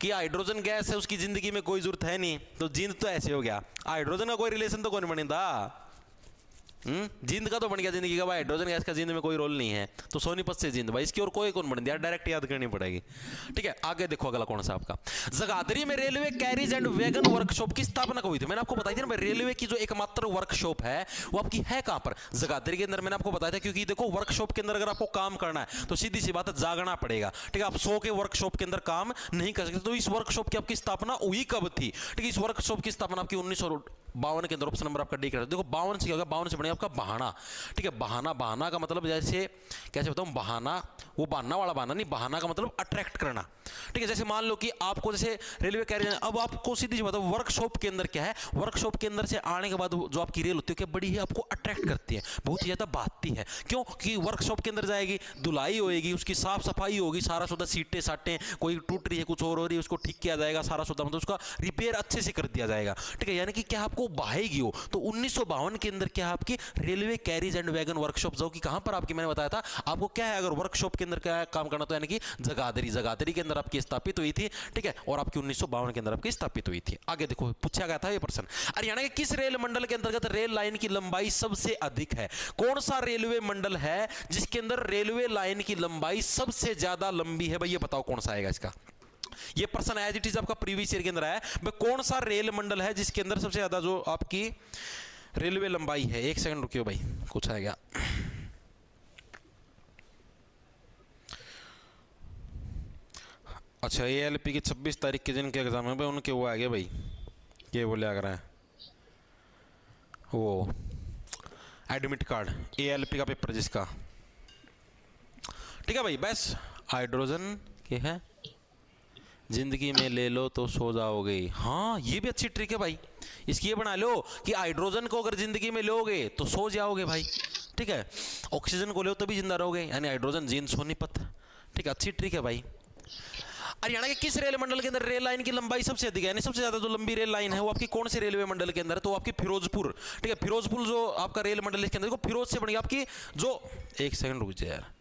Speaker 1: कि हाइड्रोजन गैस है उसकी जिंदगी में कोई जरूरत है नहीं, तो जिंद तो ऐसे हो गया। हाइड्रोजन का कोई रिलेशन तो कौन बनी था, जिंद का तो बन गया जिंदगी का भाई, हाइड्रोजन गैस का जिंद में कोई रोल नहीं है, तो सोनीपत से जिंद भाई, इसकी और कोई कौन बन दिया, डायरेक्ट याद करनी पड़ेगी। ठीक है आगे देखो अगला कौन सा आपका, जगाधरी में railway carriage and wagon workshop की स्थापना कब हुई थी। मैंने आपको बताई थी ना भाई, रेलवे की जो एकमात्र वर्कशॉप है वो आपकी है कहां पर, जगाधरी के अंदर। मैंने आपको बताया था क्योंकि देखो वर्कशॉप के अंदर अगर आपको काम करना है तो सीधी सी बात है जागना पड़ेगा। ठीक है आप 100 के वर्कशॉप के अंदर काम नहीं कर सकते, तो इस वर्कशॉप की आपकी स्थापना हुई कब थी। ठीक है इस वर्कशॉप की स्थापना आपकी 1952 के अंदर, ऑप्शन नंबर आपका डी कर देखो 52 से क्या होगा, 52 से बनेगा आपका बहाना। ठीक है बहाना, बहाना का मतलब जैसे कैसे बताऊं, बहाना वो बहाना वाला बहाना नहीं, बहाना का मतलब अट्रैक्ट करना। ठीक है जैसे मान लो कि आपको जैसे रेलवे कैरियर, अब आपको सीधी सी बात है वर्कशॉप के अंदर क्या है, वर्कशॉप के अंदर से आने के बाद जो आपकी रेल होती है क्या बड़ी है, आपको अट्रैक्ट करती है, बहुत ही ज्यादा बातती है। क्यों कि वर्कशॉप के अंदर जाएगी, धुलाई होएगी, उसकी साफ सफाई होगी, सारा सौदा सीटें साटें कोई टूट रही है कुछ और हो रही है उसको ठीक किया जाएगा, सारा सौदा मतलब उसका रिपेयर अच्छे से कर दिया जाएगा। ठीक है यानी कि क्या आपको बहाएगी हो, तो 1952 के अंदर क्या आपकी railway carriage and wagon workshop जो कि कहां पर आपकी मैंने बताया था आपको क्या है, अगर वर्कशॉप के अंदर क्या है काम करना तो यानी कि जगाधरी, जगाधरी के अंदर आपकी स्थापित हुई थी। ठीक है और आपकी 1952 के अंदर आपकी स्थापित हुई थी। आगे देखो पूछा गया था ये प्रश्न, हरियाणा के किस रेल मंडल के अंतर्गत रेल लाइन की लंबाई सबसे अधिक है। कौन सा रेलवे मंडल है जिसके अंदर रेलवे लाइन की लंबाई सबसे ज्यादा लंबी है भाई, ये बताओ कौन सा आएगा इसका। ये प्रश्न एज इट इज आपका प्रीवियस ईयर के अंदर है भाई, कौन सा रेल मंडल है जिसके अंदर सबसे ज्यादा जो आपकी रेलवे लंबाई है। एक सेकंड रुकियो भाई कुछ आएगा। अच्छा ALP की 26 तारीख के दिन के एग्जाम है भाई, उनके वो आ गए भाई, ये बोले आ रहा है वो एडमिट कार्ड ALP का पेपर जिसका। ठीक है भाई बस हाइड्रोजन के है जिंदगी में ले लो तो सो जाओगे। हाँ ये भी अच्छी ट्रिक है भाई, इसकी ये बना लो कि हाइड्रोजन को अगर जिंदगी में लोगे तो सो जाओगे भाई। ठीक है ऑक्सीजन को लो तभी जिंदा रहोगे, यानी हाइड्रोजन जीन सोनीपत। ठीक है अच्छी ट्रिक है भाई। हरियाणा के किस रेल मंडल के अंदर रेल लाइन की लंबाई सबसे अधिक है, यानी सबसे ज्यादा जो लंबी रेल लाइन है वो आपकी कौन से रेलवे मंडल के अंदर है, तो आपकी फिरोजपुर। ठीक है फिरोजपुर जो आपका रेल मंडल है इसके अंदर देखो फिरोज से बनेगी आपकी जो, एक सेकंड रुक जाए यार,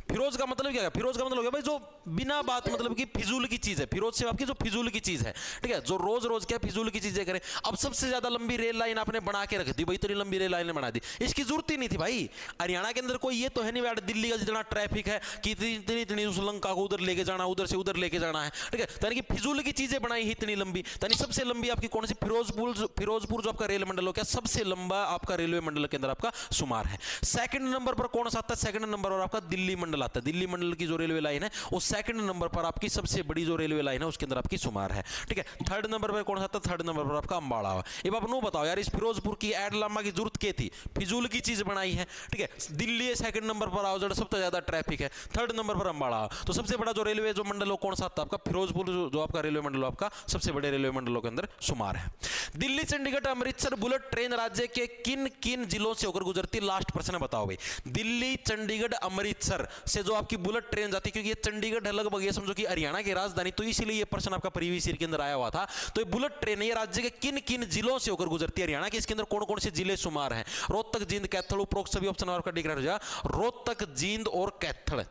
Speaker 1: फिरोज का मतलब क्या है, फिरोज का मतलब हो गया भाई जो बिना बात मतलब कि फिजूल की चीज है, फिरोज से आपकी जो फिजूल की चीज है। ठीक है जो रोज रोज क्या फिजूल की चीजें करें। अब सबसे ज्यादा लंबी रेल लाइन आपने बना के रख दी भाई, इतनी लंबी रेल लाइन बना दी, इसकी जरूरत ही नहीं थी भाई। हरियाणा के अंदर कोई ये तो है नहीं भाई दिल्ली का जितना ट्रैफिक है कि इतनी इतनी श्रीलंका को उधर लेके जाना, उधर से उधर लेके जाना है। ठीक है यानी कि फिजूल की चीजें बनाई है इतनी लंबी, यानी सबसे लंबी आपकी कौन सी, फिरोजपुर जो आपका रेल मंडल हो क्या सबसे लंबा आपका रेलवे मंडल के अंदर आपका शुमार है। सेकंड नंबर पर कौन सा आता है, सेकंड नंबर पर आपका दिल्ली मंडल आता है। दिल्ली मंडल की जो रेलवे लाइन है वो सेकंड नंबर पर आपकी सबसे बड़ी जो रेलवे लाइन है उसके अंदर आपकी शुमार है। ठीक है थर्ड नंबर पर कौन सा था, थर्ड नंबर पर आपका अंबाला। अब आप नो बताओ यार इस फिरोजपुर की एड लामा की जरूरत क्या थी, फिजूल की चीज बनाई है। ठीक है दिल्ली सेकंड नंबर पर आओ जो सबसे ज्यादा ट्रैफिक है, थर्ड नंबर पर अंबाला। तो सबसे बड़ा जो रेलवे जो मंडल हो कौन सा था आपका फिरोजपुर, जो आपका रेलवे मंडल आपका सबसे बड़े रेलवे मंडलों के अंदर शुमार है। दिल्ली चंडीगढ़ अमृतसर बुलेट ट्रेन राज्य के किन किन जिलों से होकर गुजरती, लास्ट प्रश्न बताओ भाई। दिल्ली चंडीगढ़ अमृतसर से जो आपकी बुलेट ट्रेन जाती है, क्योंकि ये चंडीगढ़ है लगभग ये समझो कि हरियाणा की राजधानी, तो इसीलिए ये प्रश्न आपका प्रीवियस ईयर के अंदर आया हुआ था। तो ये बुलेट ट्रेन ये राज्य के किन किन जिलों से होकर गुजरती है, हरियाणा के इसके अंदर कौन कौन से जिले शुमार हैं, रोहतक जिंद कैथल, उपरोक्त सभी ऑप्शन आपका डिक्लेयर हो जाएगा, रोहतक जिंद और कैथल।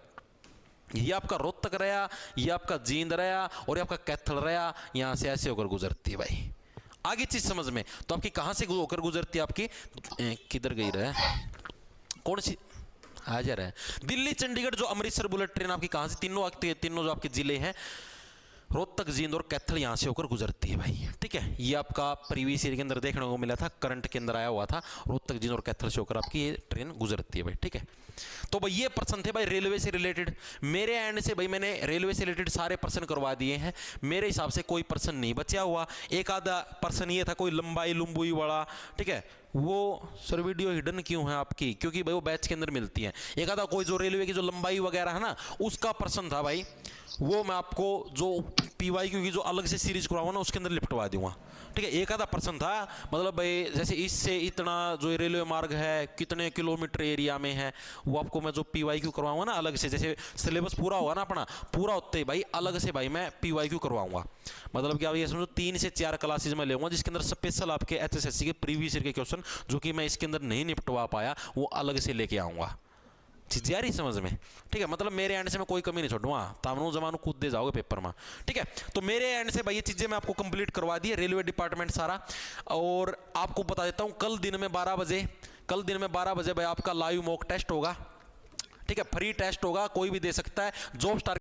Speaker 1: ये आपका रोहतक रहा, ये आपका जींद रहा और ये आपका कैथल रहा, यहां से ऐसे होकर गुजरती है भाई। आगे चीज समझ में, तो आपकी कहां से होकर गुजरती है आपकी, किधर गई रहा कौन सी आ जा रहा है, दिल्ली चंडीगढ़ जो अमृतसर बुलेट ट्रेन आपकी कहां से, तीनों जो आपके जिले हैं रोहतक जिंद और कैथल यहां से होकर गुजरती है भाई। ठीक है ये आपका प्रीवियस ईयर के अंदर देखने को मिला था, करंट के अंदर आया हुआ था, रोहतक जिंद और कैथल से होकर आपकी ये ट्रेन गुजरती है भाई। ठीक है तो भाई ये प्रश्न थे भाई रेलवे से रिलेटेड। मेरे एंड से भाई मैंने रेलवे से रिलेटेड सारे प्रश्न करवा दिए हैं, मेरे हिसाब से कोई प्रश्न नहीं बचा हुआ। एक आधा प्रश्न ये था कोई लंबाई लुम्बुई वाला, ठीक है वो सर वीडियो हिडन क्यों है आपकी? क्योंकि भाई वो बैच के अंदर मिलती है। एक आधा कोई जो रेलवे की जो लंबाई वगैरह है ना, उसका प्रश्न था भाई, वो मैं आपको जो PYQ की जो अलग से सीरीज करवाऊंगा ना, उसके अंदर लिपटवा दूंगा। ठीक है, एक आधा प्रश्न था, मतलब भाई जैसे इससे इतना जो रेलवे मार्ग है कितने किलोमीटर एरिया में है, वो आपको मैं जो PYQ करवाऊंगा ना अलग से, जैसे सिलेबस पूरा होगा ना अपना, पूरा होते ही भाई अलग से भाई मैं PYQ करवाऊंगा। मतलब क्या ये समझो 3 से 4 क्लासेज में लेऊंगा, जिसके अंदर स्पेशल आपके HSSC के प्रीवियस ईयर के क्वेश्चन जो कि मैं इसके अंदर नहीं निपटवा पाया, वो अलग से लेके आऊंगा। चीज़ आ रही समझ में? ठीक है, मतलब मेरे एंड से मैं कोई कमी नहीं छोड़ूंगा, तामनो जमानो कूद दे जाओगे पेपर में। ठीक है, तो मेरे एंड से भाई ये चीज़ें मैं आपको कंप्लीट करवा दी है, रेलवे डिपार्टमेंट सारा। और आपको बता देता हूँ, कल दिन में 12 बजे भाई आपका लाइव मॉक टेस्ट होगा। ठीक है, फ्री टेस्ट होगा, कोई भी दे सकता है। Job star